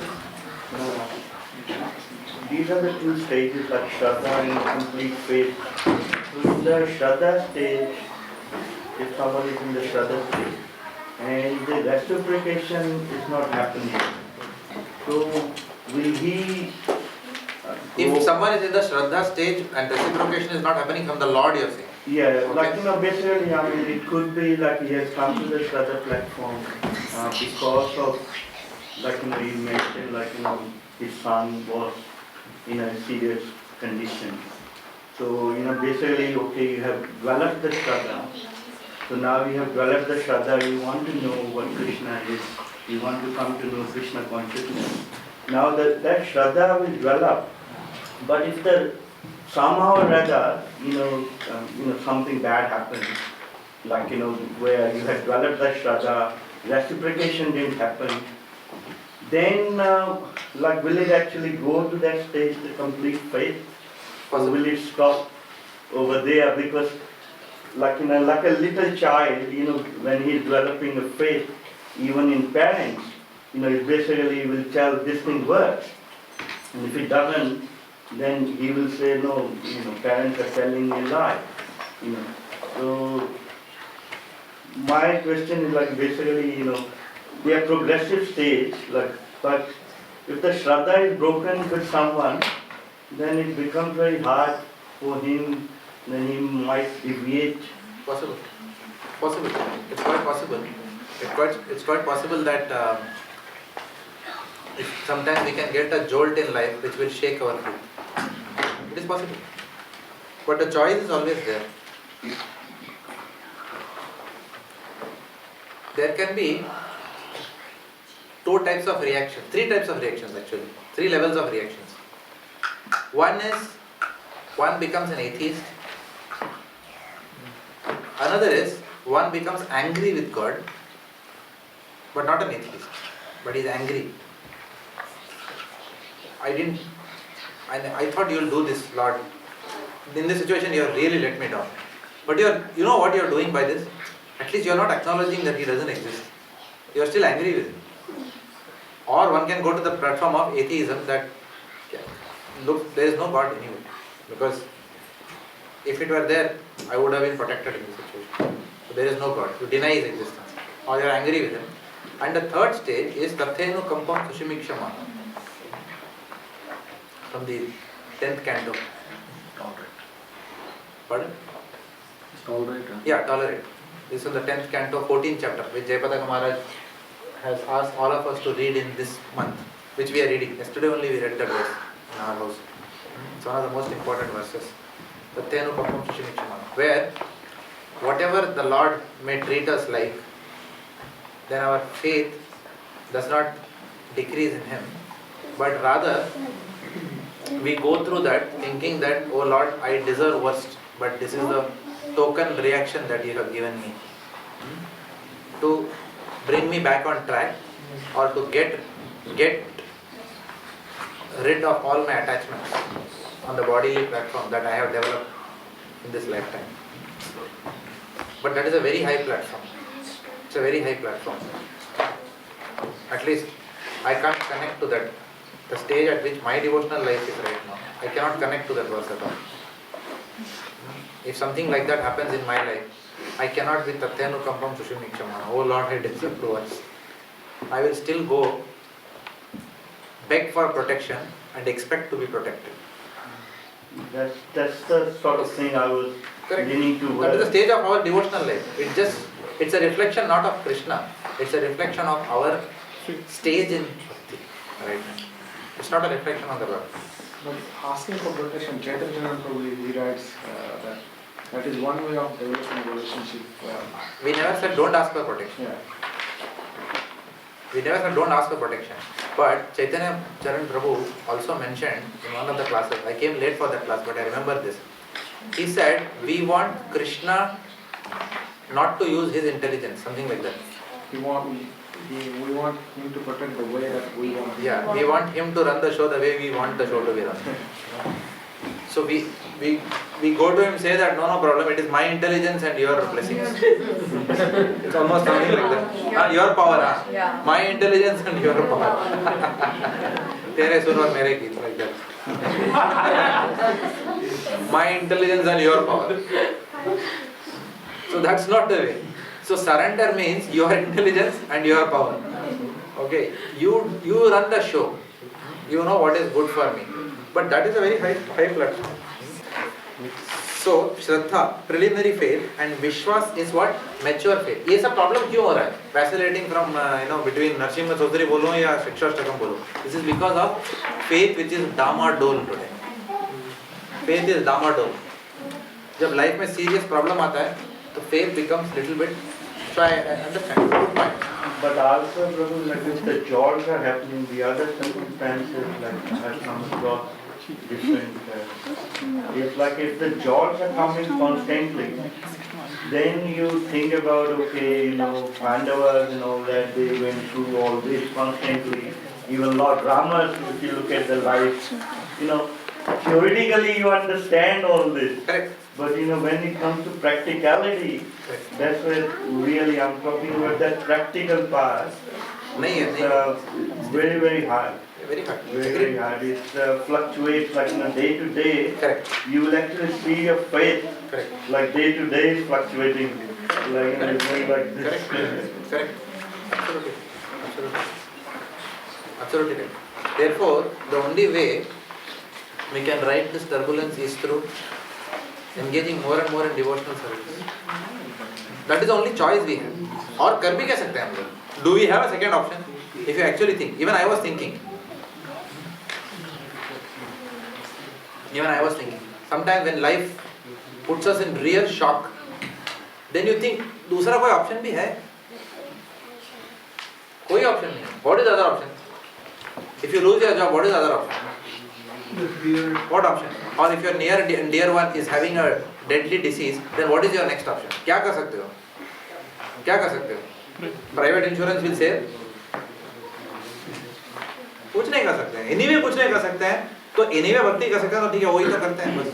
These are the two stages of Shraddha and complete faith. So in the Shraddha stage, if someone is in the Shraddha stage and the reciprocation is not happening, so will he If someone is in the Shraddha stage and reciprocation is not happening from the Lord, you are saying? Yeah, like basically, I mean, it could be like he has come to this other platform because of, he mentioned, his son was in a serious condition. So, basically, okay, you have developed the Shraddha. So now we have developed the Shraddha, you want to know what Krishna is, you want to come to know Krishna Consciousness. Now that Shraddha will develop, but if somehow or other, something bad happens, where you had developed the Shraddha, reciprocation didn't happen, then, will it actually go to that stage, the complete faith? Or will it stop over there? Because, like a little child, when he's developing a faith, even in parents, it basically will tell this thing works. And if it doesn't, then he will say, no, parents are telling me a lie. So, my question is basically, they are progressive stage, but if the Shraddha is broken with someone, then it becomes very hard for him, then he might deviate. Possible. It's quite possible. It's quite possible that sometimes we can get a jolt in life which will shake our faith. It is possible. But the choice is always there. There can be three types of reactions actually. 3 levels of reactions. One becomes an atheist. Another is, one becomes angry with God, but not an atheist, but is angry. I thought you will do this, Lord. In this situation, you have really let me down. But you know what you are doing by this? At least you are not acknowledging that He doesn't exist. You are still angry with Him. Or one can go to the platform of atheism that, look, there is no God anyway. Because if it were there, I would have been protected in this situation. So there is no God. You deny His existence. Or you are angry with Him. And the third stage is Tathenu Kampam Sushimikshama. From the 10th canto. Pardon? Tolerate. Yeah, tolerate. This is the 10th canto, 14th chapter, which Jayapataka Maharaj has asked all of us to read in this month, which we are reading. Yesterday only we read that verse in our house. It's one of the most important verses. Tathenu Kampam Sushimikshama. Where whatever the Lord may treat us like, then our faith does not decrease in Him, but rather we go through that thinking that, oh Lord, I deserve worst, but this is the token reaction that you have given me to bring me back on track, or to get rid of all my attachments on the bodily platform that I have developed in this lifetime. But that is a very high platform. It's a very high platform. At least I can't connect to that. The stage at which my devotional life is right now, I cannot connect to that verse at all. If something like that happens in my life, I cannot be Tathenu Kampam Sushimikshama. Oh Lord, I deserve to watch. I will still go beg for protection and expect to be protected. That's the sort of thing I was leaning towards. That is the stage of our devotional life. It's a reflection not of Krishna. It's a reflection of our stage in Bhakti. Right? It's not a reflection on the Lord. But asking for protection, Chaitanya Prabhu, he writes that is one way of developing a relationship. We never said don't ask for protection. Yeah. We never said don't ask for protection. But Chaitanya Charan Prabhu also mentioned in one of the classes, I came late for that class but I remember this. He said we want Krishna not to use his intelligence, something like that. We want him to protect the way that we want him. Yeah, we want him to run the show the way we want the show to be run. So we go to him and say that no problem, it is my intelligence and your blessings. It's almost something like that. Your power, Yeah. my intelligence and your power. Tere sun aur mere geet, like that. My intelligence and your power. So that's not the way. So surrender means your intelligence and your power. Okay, you run the show. You know what is good for me. But that is a very high platform. So, Shraddha, preliminary faith, and Vishwas is what? Mature faith. ये सब problem क्यों हो रहा है? Vacillating from between Narsimha Chaudhary बोलो या Shikshashtakam बोलो. This is because of faith which is डामाडोल today. Faith is डामाडोल. जब life में serious problem आता है, तो faith becomes little bit. So I understand. Good point. But also, Prabhu, like if the jobs are happening, the other circumstances like have come across different. If the jobs are coming constantly, then you think about Pandavas and all that, they went through all this constantly. Even Lord Rama, if you look at the life, theoretically you understand all this. Correct. But when it comes to practicality, that's where really I'm talking about that practical part. It's very, very hard. Very hard. Very hard. It fluctuates like day to day. Correct. You will actually see your faith. Correct. Like day to day is fluctuating. Like it's going like this. Correct. Absolutely. Absolutely right. Therefore, the only way we can ride this turbulence is through engaging more and more in devotional service. That is the only choice we have. और कर भी क्या सकते हैं हम लोग? Do we have a second option? If you actually think, even I was thinking. Sometimes when life puts us in real shock, then you think, दूसरा कोई option भी है? कोई option नहीं. What is the other option? If you lose your job, what is the other option? What option? Or if your near and dear one is having a deadly disease, then what is your next option? क्या कर सकते हो? क्या कर सकते हो? Private insurance will save? कुछ नहीं कर सकते हैं. Anyway कुछ नहीं कर सकते हैं. तो anyway भक्ति कर सकते हैं तो ठीक है वही तो करते हैं बस.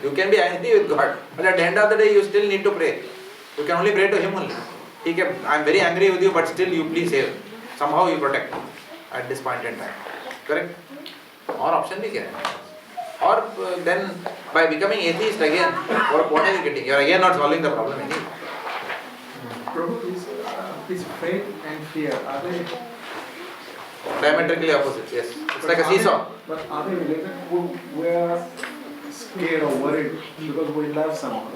You can be angry with God, but at the end of the day you still need to pray. You can only pray to Him only. ठीक है, I am very angry with you, but still you please save. Somehow you protect at this point in time. Correct? और option भी क्या है? और then by becoming atheist again, what are you getting? You are again not solving the problem anymore. Prabhu, is faith and fear, are they Diametrically opposite, yes. It's like a seesaw. But are they related? We are scared or worried because we love someone,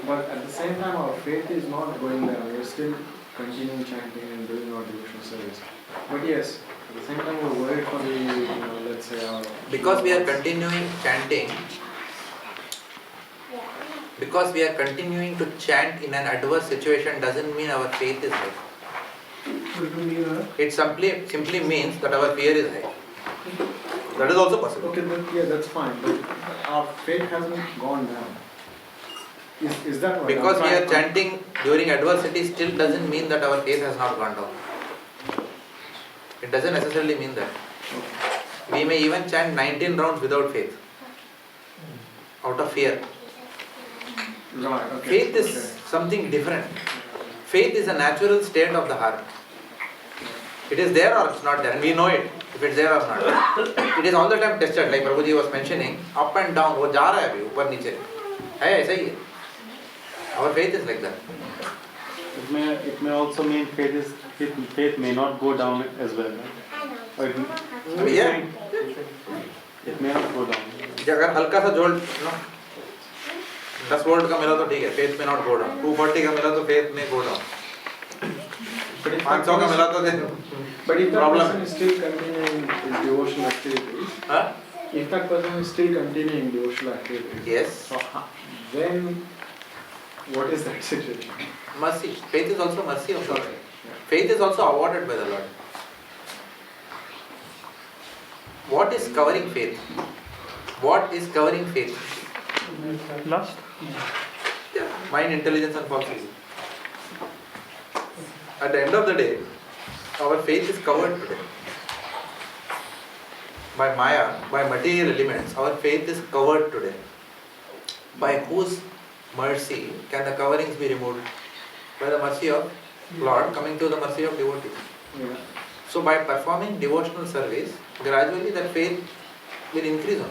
but at the same time our faith is not going there. We are still continuing chanting and doing our devotional service. But yes, at the same time we're worried for the, let's say our... Because we are continuing chanting, because we are continuing to chant in an adverse situation doesn't mean our faith is high. It simply means that our fear is high. That is also possible. Okay, that's fine. But our faith hasn't gone down. Is that right? Because we are chanting during adversity still doesn't mean that our faith has not gone down. It doesn't necessarily mean that. Okay. We may even chant 19 rounds without faith. Out of fear. Right, okay. Faith is something different. Faith is a natural state of the heart. It is there or it's not there, and we know it, if it's there or not. It is all the time tested, like Prabhuji was mentioning, up and down, वो जा रहा है अभी ऊपर नीचे है ऐसा ही है. Our faith is like that. It may also mean faith may not go down as well. Right? Yeah. It may not go down. अगर हल्का सा जोल्ट 10 वोल्ट का मिला तो ठीक है, faith may not go down. 240 का मिला तो faith may go down. 500 का मिला तो then but if that problem person is still continuing his devotional activities, if that person is still continuing devotional activities, yes. So then what is that situation? Mercy. Faith is also mercy of the Lord. Faith is also awarded by the Lord. What is covering faith? What is covering faith? Lust? Yeah. Mind, intelligence and falsehood. At the end of the day, our faith is covered today. By Maya, by material elements, our faith is covered today. By whose mercy can the coverings be removed? By the mercy of Lord coming to the mercy of devotees. Yeah. So by performing devotional service, gradually that faith will increase on.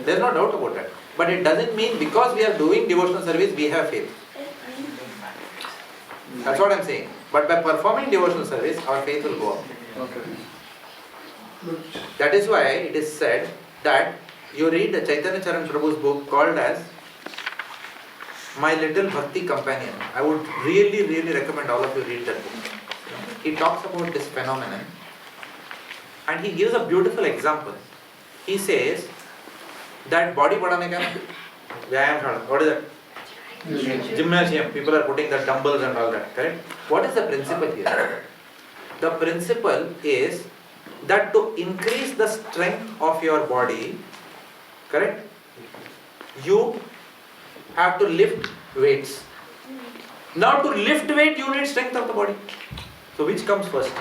There is no doubt about that. But it doesn't mean because we are doing devotional service, we have faith. That's what I am saying. But by performing devotional service, our faith will go up. Okay. That is why it is said that you read the Chaitanya Charan Prabhu's book called as My Little Bhakti Companion. I would really recommend all of you read that book. He talks about this phenomenon and he gives a beautiful example. He says that body badane ka vyayam shala. What is that? Gymnasium. People are putting the dumbbells and all that, correct? What is the principle here? The principle is that to increase the strength of your body, correct? You have to lift weights. Now to lift weight, you need strength of the body. So which comes first?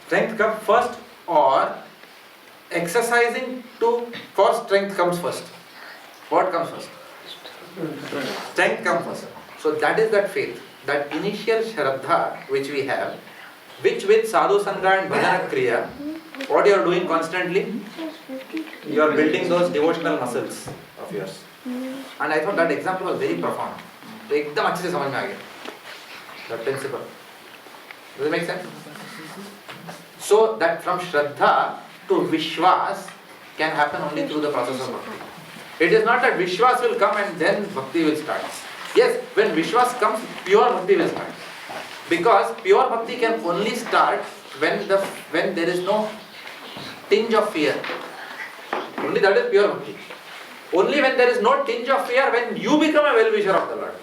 Strength comes first, or exercising for strength comes first? What comes first? Strength comes first. So that is that faith, that initial shraddha which we have, which with sadhu sangha and bhajana kriya, what you are doing constantly? You are building those devotional muscles of yours. And I thought that example was very profound. तो एकदम अच्छे से समझ में आ गया. The principle. Does it make sense? So that from Shraddha to Vishwas can happen only through the process of Bhakti. It is not that Vishwas will come and then Bhakti will start. Yes, when Vishwas comes, pure Bhakti will start. Because pure Bhakti can only start when there is no tinge of fear. Only that is pure Bhakti. Only when there is no tinge of fear, when you become a well-wisher of the Lord.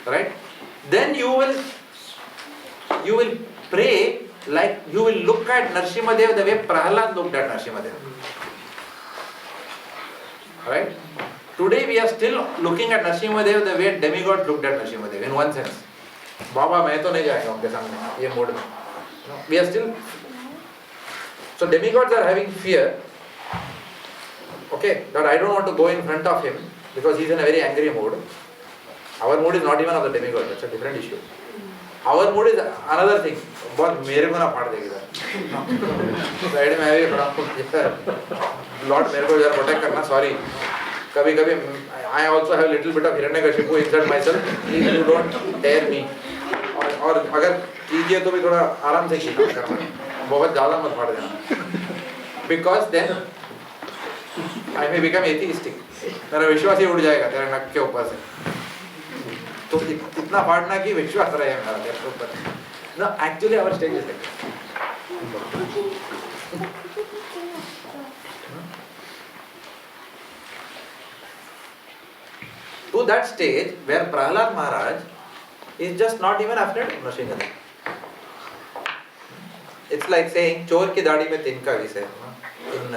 Right? Then you will pray like you will look at Nrsimhadev the way Prahlad looked at Nrsimhadev. Right? Today we are still looking at Nrsimhadev the way demigods looked at Nrsimhadev, in one sense. Baba, मैं तो नहीं जाएगा उनके सामने ये mode में. We are still. So demigods are having fear. Okay, that I don't want to go in front of him because he is in a very angry mood. Our mood is not even of the demigod. That's a different issue. Our mood is another thing. बहुत मेरे को ना फाड़ देगी इधर. Side में भी थोड़ा Lord मेरे को जरा protect करना. Sorry. कभी I also have a little bit of Hiranyakashipu inside myself. Please you don't dare me. और अगर कीजिए तो भी थोड़ा आराम से कीजिए करना. बहुत ज़्यादा मत फाड़ देना. Because then I may become atheistic. मेरा विश्वास ही उड़ जाएगा तेरे नक के ऊपर से. तो इतना फाड़ना कि विश्वास रहे मेरा तेरे ऊपर. No, actually our stage is like that. To that stage where Prahlad Maharaj is just not even afraid of Nrsimhadev. It's like saying चोर की दाढ़ी में तिनका विषय. In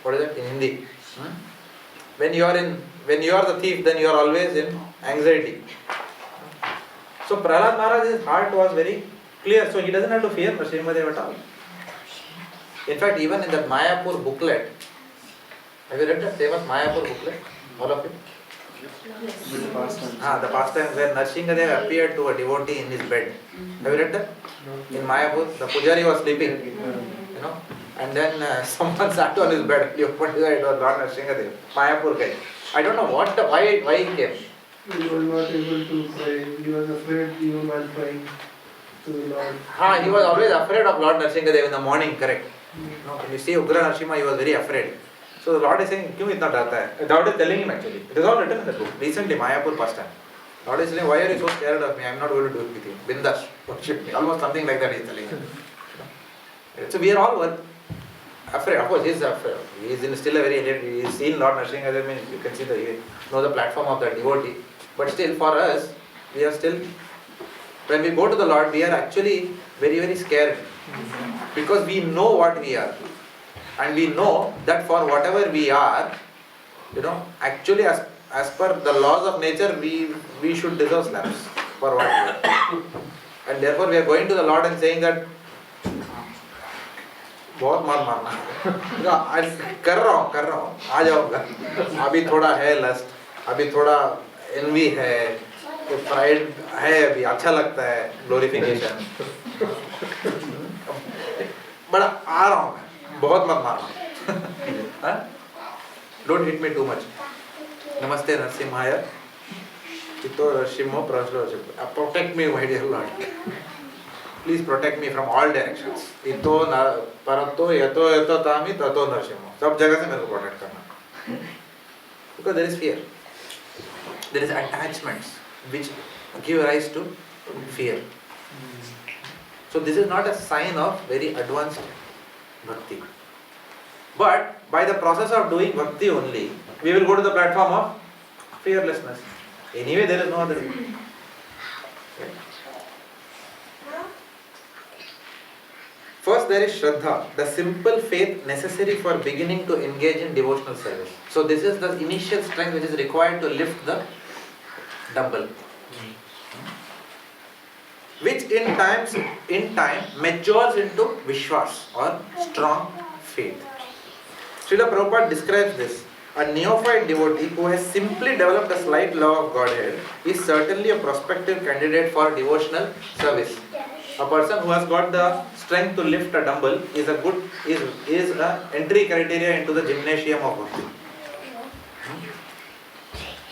what is it in Hindi? When you are the thief, then you are always in anxiety. So Prahlad Maharaj's heart was very clear, so he doesn't have to fear Nrsimhadev at all. In fact, even in that Mayapur booklet, have you read that famous Mayapur booklet? All of you? The pastime where Nrsimhadev appeared to a devotee in his bed. Have you read that? In Mayapur, the pujari was sleeping, and then someone sat on his bed. He opened his eyes, it was Lord Nrsimhadev, Mayapur guy. I don't know why he came. He was not able to pray. He was afraid even while praying to the Lord. He was always afraid of Lord Nrsimhadev in the morning, correct? When you see Ugra Nrsimha, he was very afraid. So the Lord is saying, "Kyun itna data hai?" The Lord is telling him actually. It is all written in the book. Recently, Mayapur pastime. Lord is saying, "Why are you so scared of me? I am not going to do it with you. Bindash, worship me." Almost something like that he is telling him. So we are all afraid. Of course, he is afraid. He is still a very. He is seen Lord Nrsimhadev. You can see the platform of the devotee. But still, for us, we are still. When we go to the Lord, we are actually very, very scared because we know what we are. And we know that for whatever we are, actually as per the laws of nature, we should deserve slaps for what we are. And therefore we are going to the Lord and saying that, बहुत मार मारना, कर रहा हूँ, आ जाओगा. अभी थोड़ा है lust, अभी थोड़ा envy है, तो pride है अभी, अच्छा लगता है, glorification. बड़ा आ रहा हूँ. बहुत मत मारना. Don't hit me too much. Namaste Nrsimhaya. Chitto Nrsimho Praslo. Protect me, my dear Lord. Please protect me from all directions. Ito Parato Yato Tami Tato Nrsimho. सब जगह से मेरे को protect करना. Because there is fear. There is attachments which give rise to fear. So this is not a sign of very advanced bhakti. But by the process of doing bhakti only, we will go to the platform of fearlessness. Anyway, there is no other way. Okay. First, there is Shraddha, the simple faith necessary for beginning to engage in devotional service. So this is the initial strength which is required to lift the dumbbell, which in time matures into Vishwas or strong faith. Srila Prabhupada describes this. A neophyte devotee who has simply developed a slight love of Godhead is certainly a prospective candidate for devotional service. A person who has got the strength to lift a dumbbell is a entry criteria into the gymnasium of bhakti.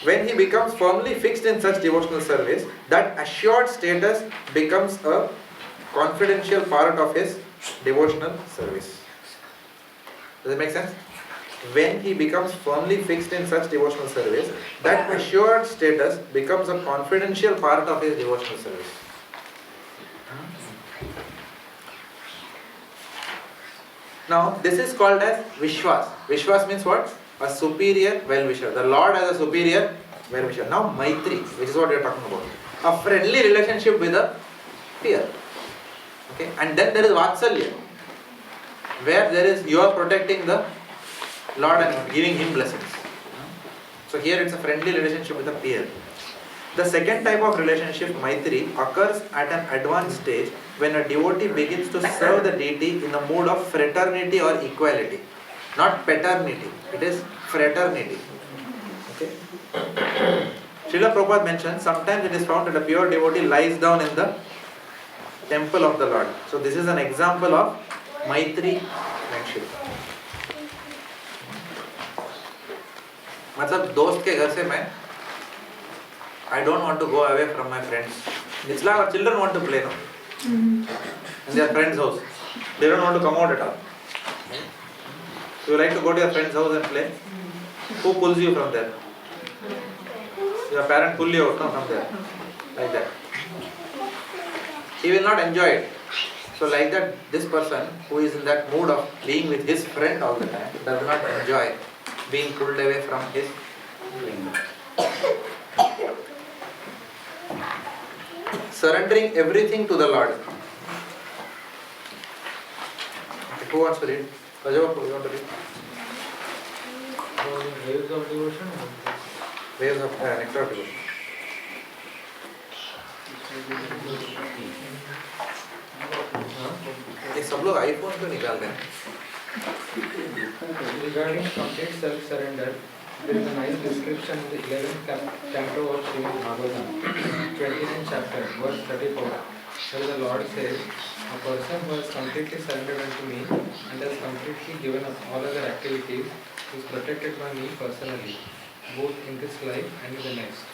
When he becomes firmly fixed in such devotional service, that assured status becomes a confidential part of his devotional service. Does it make sense? When he becomes firmly fixed in such devotional service, that assured status becomes a confidential part of his devotional service. Now, this is called as Vishwas. Vishwas means what? A superior well-wisher. The Lord as a superior well-wisher. Now, Maitri, which is what we are talking about. A friendly relationship with a peer. Okay? And then there is Vatsalya, where there is you are protecting the Lord and giving him blessings. So here it's a friendly relationship with a peer. The second type of relationship, Maitri, occurs at an advanced stage when a devotee begins to serve the deity in a mood of fraternity or equality. Not paternity, it is fraternity. Okay? Srila Prabhupada mentions, sometimes it is found that a pure devotee lies down in the temple of the Lord. So this is an example of Maitri friendship. मतलब दोस्त के घर से मैं I don't want to go away from my friends. It's like our children want to play, no? In their friend's house. They don't want to come out at all. You like to go to your friend's house and play? Who pulls you from there? Your parent pull you out, no, from there. Like that. He will not enjoy it. So like that, this person who is in that mood of being with his friend all the time does not enjoy being pulled away from his friend. Surrendering everything to the Lord. Okay, who wants to read? Rajava, who want to read? Waves of devotion. Waves of Nectar of Devotion. ये सब लोग iPhone क्यों निकाल रहे हैं? Regarding complete self-surrender, there is a nice description in the 11th canto of Srimad Bhagavatam, 29th chapter, verse 34, where the Lord says, a person who has completely surrendered unto me and has completely given up all other activities is protected by me personally, both in this life and in the next.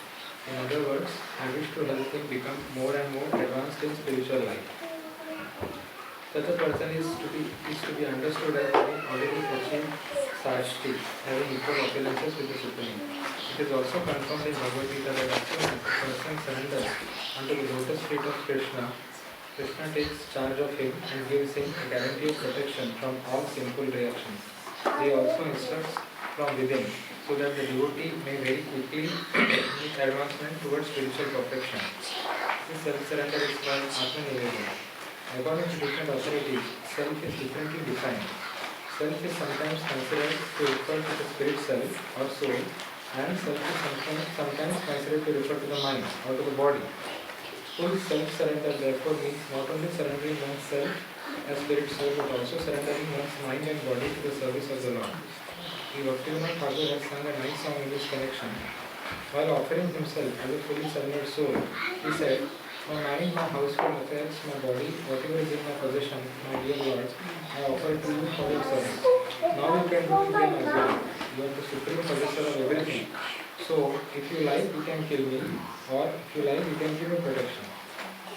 In other words, I wish to help him become more and more advanced in spiritual life. Such a person is to be understood as having already achieved Sastri, having equal opulences with the Supreme. It is also confirmed in Bhagavad Gita that as soon as a person surrenders unto the lotus feet of Krishna, Krishna takes charge of him and gives him a guarantee of protection from all sinful reactions. He also instructs from within, so that the devotee may very quickly make advancement towards spiritual perfection. This self-surrender is called Atma-Nivedana. According to different authorities, self is differently defined. Self is sometimes considered to refer to the spirit self or soul, and self is sometimes considered to refer to the mind or to the body. Full self-surrender therefore means not only surrendering one's self as spirit soul, but also surrendering one's mind and body to the service of the Lord. Bhaktivedanta Swami has sung a nice song in this connection. While offering himself as a fully surrendered soul, he said, my mind, my household affairs, my body, whatever is in my possession, my dear Lord, I offer to you for your service. Now you can do it again as well. You are the supreme possessor of everything. So, if you like, you can kill me, or if you like, you can give me protection.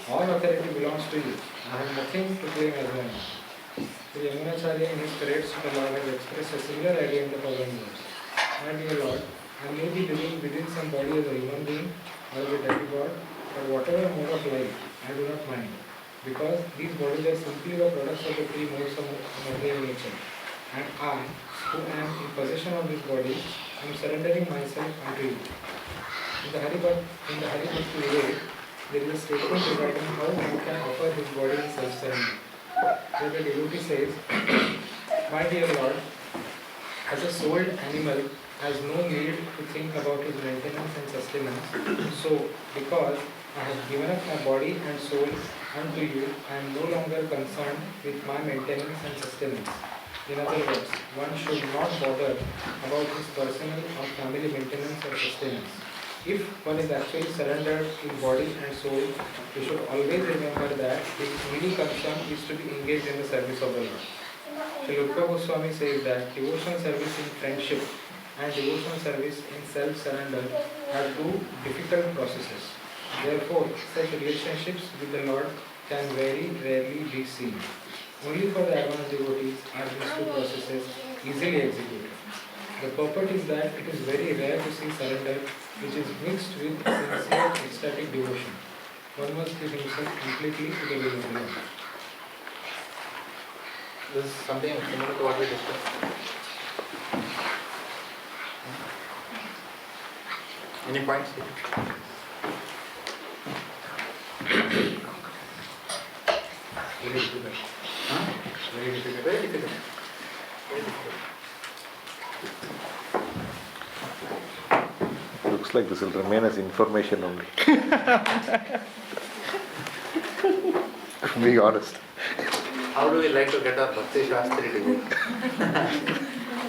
All authority belongs to you. I have nothing to claim as mine. The Yamunacharya in his parades to the Lord has expressed a similar idea in the following words. My dear Lord, I may be living within some body as a human being or as a demigod, but whatever mode of life, I do not mind, because these bodies are simply the products of the three modes of material nature. And I, who am in possession of this body, am surrendering myself unto you. In the Hare Bhakti way, there is a statement regarding how one can offer his body in self-surrender. Where the devotee says, My dear Lord, as a souled animal has no need to think about his maintenance and sustenance, so because I have given up my body and soul unto you, I am no longer concerned with my maintenance and sustenance. In other words, one should not bother about his personal or family maintenance or sustenance. If one is actually surrendered in body and soul, we should always remember that his only concern is to be engaged in the service of the Lord. Srila Rupa Goswami says that devotional service in friendship and devotional service in self-surrender are two difficult processes. Therefore, such relationships with the Lord can very rarely be seen. Only for the advanced devotees are these two processes easily executed. The purport is that it is very rare to see surrender which is mixed with sincere ecstatic devotion. One must give himself completely to the will of the Lord. This is something similar to what we discussed. Any points here? Very difficult. Huh? Very difficult. Very difficult. Very difficult. Looks like this will remain as information only. Being honest. How do we like to get our Bhakti Sastri to go?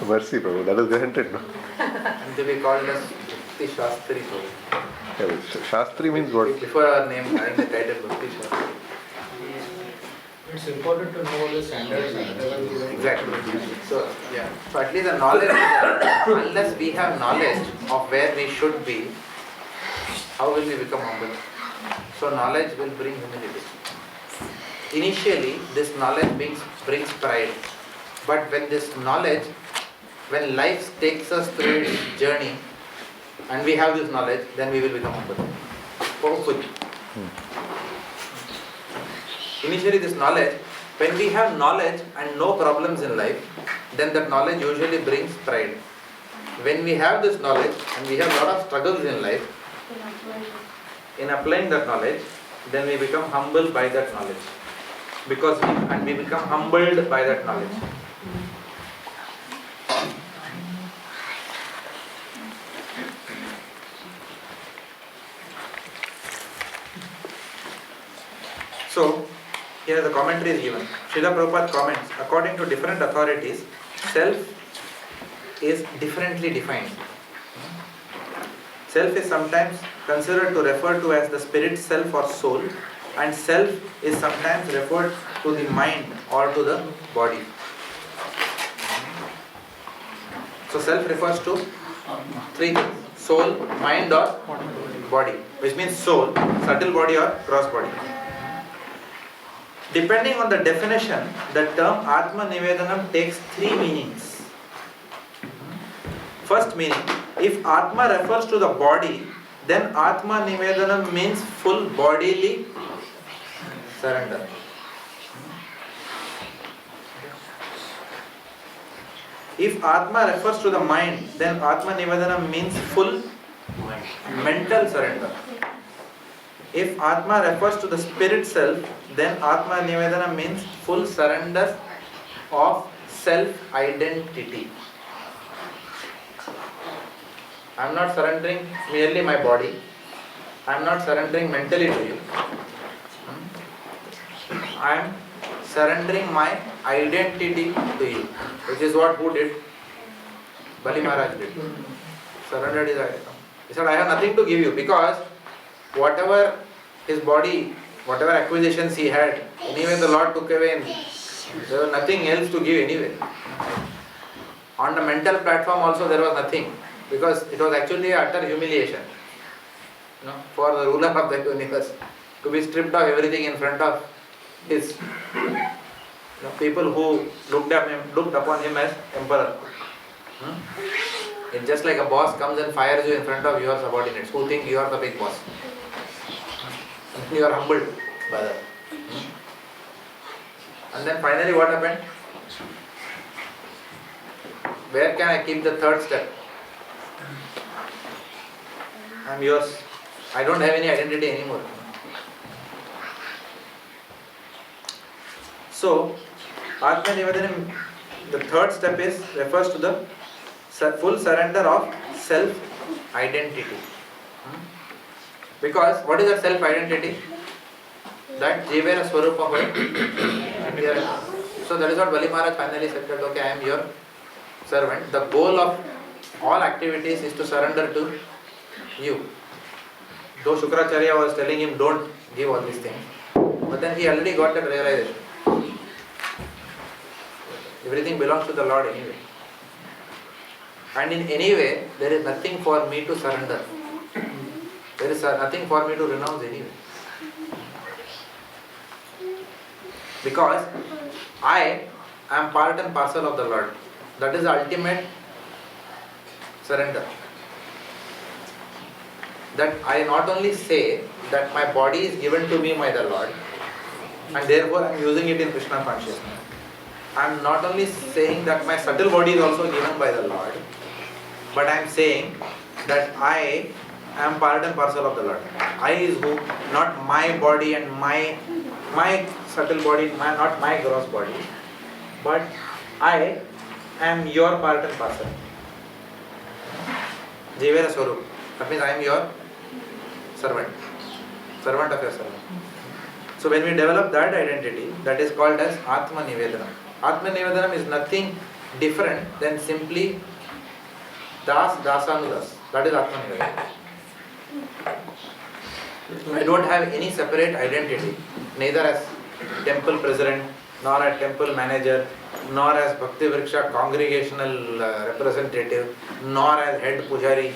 Mercy, Prabhu. That is granted, no? And to be called as Bhakti Sastri. Yeah, but Shastri means what? Before our name having the title Bhakti Sastri. It's important to know the standards. Exactly. So, yeah. So at least the knowledge is there. Unless we have knowledge of where we should be, how will we become humble? So knowledge will bring humility. Initially, this knowledge brings pride. But when this knowledge, when life takes us through its journey, and we have this knowledge, then we will become humble. Hopefully. Initially this knowledge, when we have knowledge and no problems in life, then that knowledge usually brings pride. When we have this knowledge and we have a lot of struggles in life, in applying that knowledge, then we become humble by that knowledge. We become humbled by that knowledge. So, here the commentary is given. Srila Prabhupada comments, according to different authorities, self is differently defined. Self is sometimes considered to refer to as the spirit self or soul, and self is sometimes referred to the mind or to the body. So self refers to three things: soul, mind or body, which means soul, subtle body or gross body. Depending on the definition, the term Atma Nivedanam takes three meanings. First meaning, if Atma refers to the body, then Atma Nivedanam means full bodily surrender. If Atma refers to the mind, then Atma Nivedanam means full mental surrender. If Atma refers to the spirit self, then Atma Nivedana means full surrender of self-identity. I am not surrendering merely my body. I am not surrendering mentally to you. I am surrendering my identity to you, which is what who did? Bali Maharaj did. Surrendered his identity. He said, I have nothing to give you, because whatever his body, whatever acquisitions he had, anyway the Lord took away and there was nothing else to give anyway. On the mental platform also there was nothing, because it was actually utter humiliation, for the ruler of the universe to be stripped of everything in front of his people who looked upon him as emperor. It's just like a boss comes and fires you in front of your subordinates who think you are the big boss. You are humbled by that. And then finally what happened? Where can I keep the third step? I am yours. I don't have any identity anymore. So, Atma Nivedanam, the third step refers to the full surrender of self-identity. Because what is that self-identity? That Jivera Swarupa. So that is what Bali Maharaj finally said that okay, I am your servant. The goal of all activities is to surrender to you. Though Shukracharya was telling him don't give all these things, but then he already got that realization. Everything belongs to the Lord anyway. And in any way, there is nothing for me to surrender. There is nothing for me to renounce anyway. Because I am part and parcel of the Lord. That is the ultimate surrender. That I not only say that my body is given to me by the Lord and therefore I am using it in Krishna Consciousness. I am not only saying that my subtle body is also given by the Lord, but I am saying that I am part and parcel of the Lord. I is who, not my body and my subtle body, not my gross body, but I am your part and parcel. Jivera Swarup. That means I am your servant of your servant. So when we develop that identity, that is called as Atma Nivedanam. Atma Nivedanam is nothing different than simply Das, Dasanudas. That is Atma Nivedanam. I don't have any separate identity, neither as temple president, nor as temple manager, nor as Bhakti Vriksha congregational representative, nor as head pujari.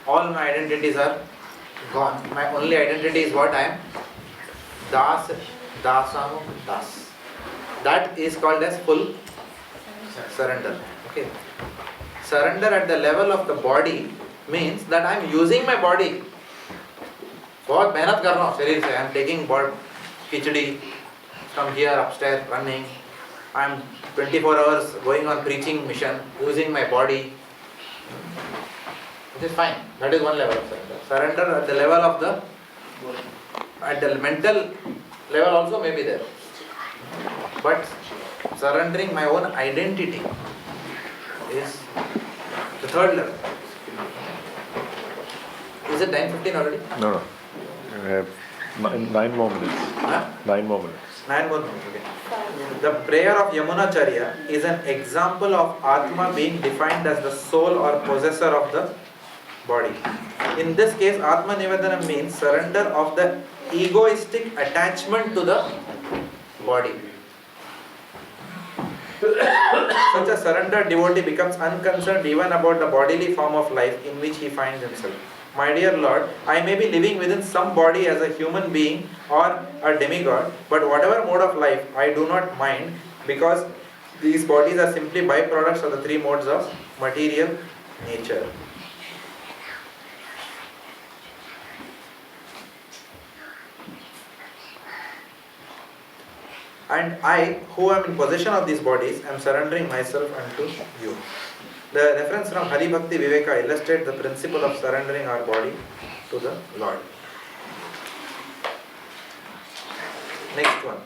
All my identities are gone. My only identity is what I am. Das, Dasanu, Das. That is called as full surrender. Okay. Surrender at the level of the body means that I am using my body. बहुत मेहनत कर रहा हूँ शरीर से. I am taking khichdi from here upstairs, running. I am 24 hours going on preaching mission, using my body. It is fine. That is one level of surrender. Surrender at the level of at the mental level also may be there. But surrendering my own identity is the third level. Is it 9:15 already? No. I have 9 more minutes. Huh? 9 more minutes. 9 more minutes, okay. The prayer of Yamunacharya is an example of Atma being defined as the soul or possessor of the body. In this case, Atma Nivedanam means surrender of the egoistic attachment to the body. Such a surrendered devotee becomes unconcerned even about the bodily form of life in which he finds himself. My dear Lord, I may be living within some body as a human being or a demigod, but whatever mode of life, I do not mind because these bodies are simply byproducts of the 3 modes of material nature. And I, who am in possession of these bodies, am surrendering myself unto you. The reference from Hari Bhakti Viveka illustrates the principle of surrendering our body to the Lord. Next one.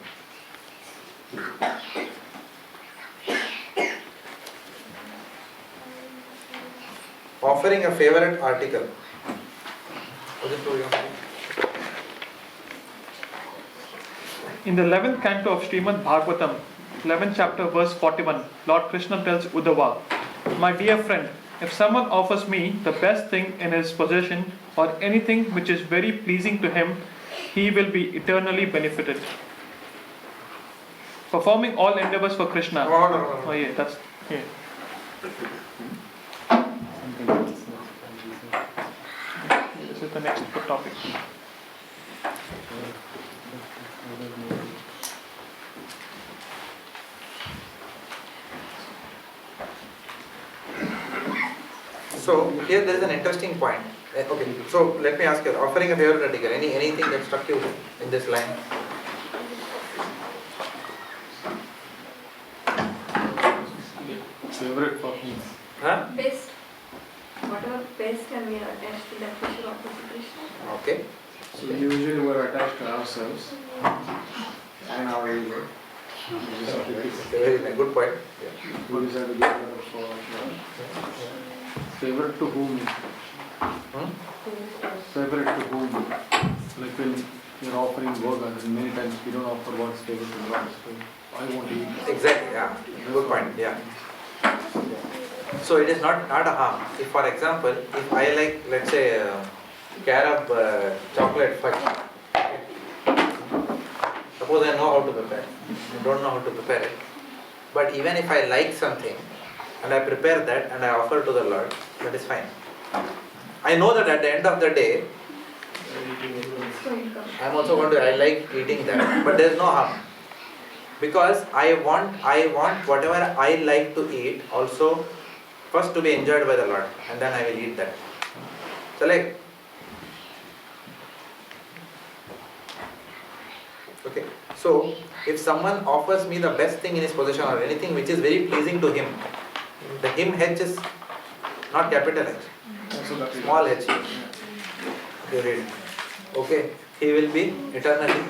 Offering a favorite article. In the 11th canto of Srimad Bhagavatam, 11th chapter, verse 41, Lord Krishna tells Uddhava, my dear friend, if someone offers me the best thing in his possession or anything which is very pleasing to him, he will be eternally benefited. Performing all endeavors for Krishna. Oh yeah, that's yeah. This is the next topic. So here there is an interesting point. Okay, so let me ask you, offering a favorite article, anything that struck you in this line? Favorite for me. Huh? Best. Whatever best can be attached to that which is offered to Krishna. Okay. So usually we're attached to ourselves and our ego. Very good point. We decide to give it up for favorite to whom? Favorite to whom? Like when you're offering Bhoga, many times we don't offer what's favorite to God. So I want to eat. Exactly, yeah. Good point, yeah. So it is not a harm. If for example, if I like, let's say, carob chocolate fudge. Suppose I know how to prepare. I don't know how to prepare it. But even if I like something and I prepare that and I offer to the Lord, that is fine. I know that at the end of the day, I am also going to, I like eating that, but there is no harm. Because I want whatever I like to eat also first to be enjoyed by the Lord, and then I will eat that. So like, okay, so if someone offers me the best thing in his possession or anything which is very pleasing to him, the him H is not capital H, small h. You read. Okay, he will be eternally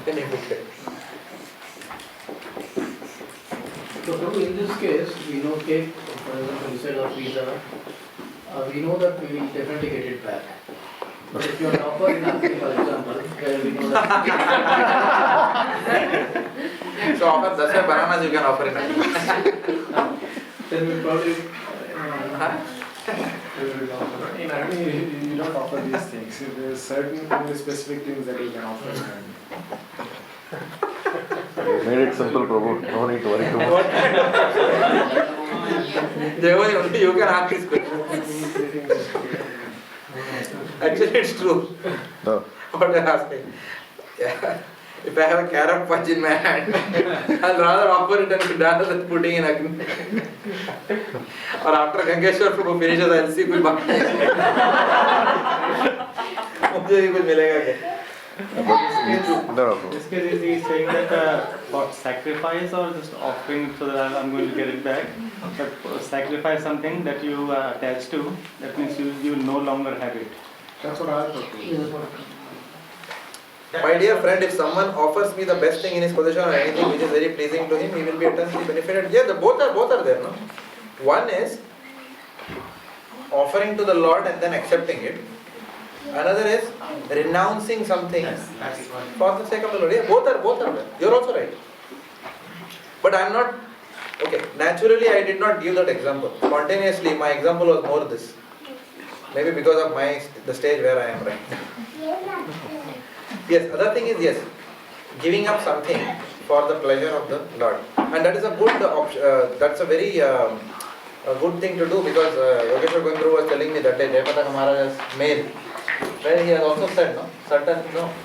benefited. So Prabhu, in this case, we know cake, for example, instead of pizza, we know that we will definitely get it back. But if you are offering nothing, for example, where we know that... So offer 10 bananas you can offer in a then we probably... In Agni, you don't offer these things. There are certain very specific things that you can offer in Agni. Made it simple, Prabhu. No need to worry too much. Devani, only you can ask this question. Actually, it's true. No. What I asking? Yeah. If I have a carob punch in my hand, I'll rather offer it and rather than putting in Agni. Or after Gangeshwar Prabhu finishes, I'll see कुछ बाकी है. मुझे भी कुछ मिलेगा क्या? No, no. In this case, is he saying that what, sacrifice or just offering so that I'm going to get it back? But sacrifice something that you are attached to, that means you will no longer have it. That's what I thought. My dear friend, if someone offers me the best thing in his possession or anything which is very pleasing to him, he will be eternally benefited. Yeah, both are there, no? One is offering to the Lord and then accepting it. Another is renouncing something for the sake of the Lord. Yeah, both are there. You're also right. But I'm not, okay, naturally I did not give that example. Spontaneously, my example was more this. Maybe because of the stage where I am right now. Yes, other thing is, yes, giving up something for the pleasure of the Lord. And that is a good that's a very a good thing to do, because Yogeshwar Gandru was telling me that day, Jayapataka Maharaj's mail, where he has also said,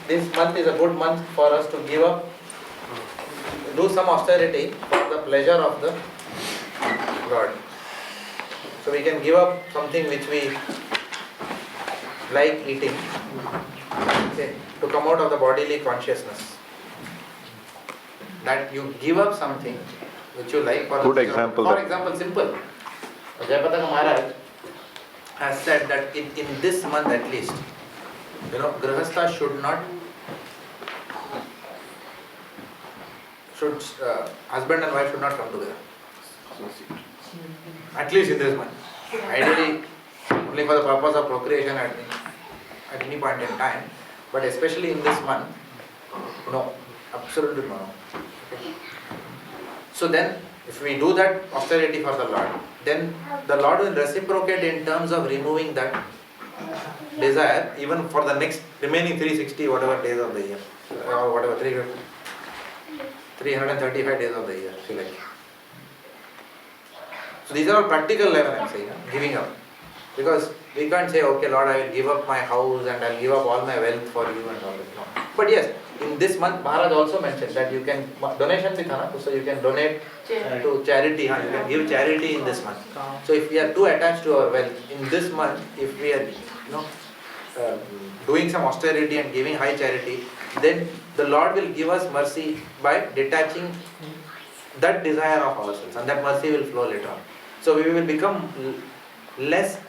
this month is a good month for us to give up, do some austerity for the pleasure of the Lord. So we can give up something which we like eating, okay, to come out of the bodily consciousness. That you give up something which you like for Good example. For example, simple. Jayapataka Maharaj has said that in this month at least, Grihastha husband and wife should not come together. At least in this month. Ideally, only for the purpose of procreation at any point in time, but especially in this month, no, absolutely no. Okay. So then, if we do that austerity for the Lord, then the Lord will reciprocate in terms of removing that desire even for the next remaining 360 whatever days of the year, or whatever 335 days of the year, if you like. So these are all practical level, I'm saying, giving up. Because We can't say, okay Lord, I will give up my house and I will give up all my wealth for you and all that. No. But yes, in this month, Maharaj also mentioned that you can, donation bhi tha na, so you can donate to charity, you can give charity in this month. So if we are too attached to our wealth, in this month, if we are, doing some austerity and giving high charity, then the Lord will give us mercy by detaching that desire of ourselves, and that mercy will flow later on. So we will become less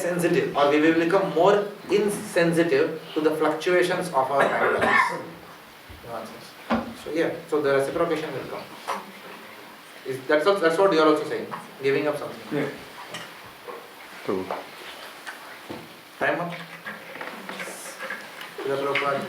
sensitive, or we will become more insensitive to the fluctuations of our lives. So yeah, so the reciprocation will come. That's what you are also saying, giving up something. Yeah. True. Time up? Prabhupada.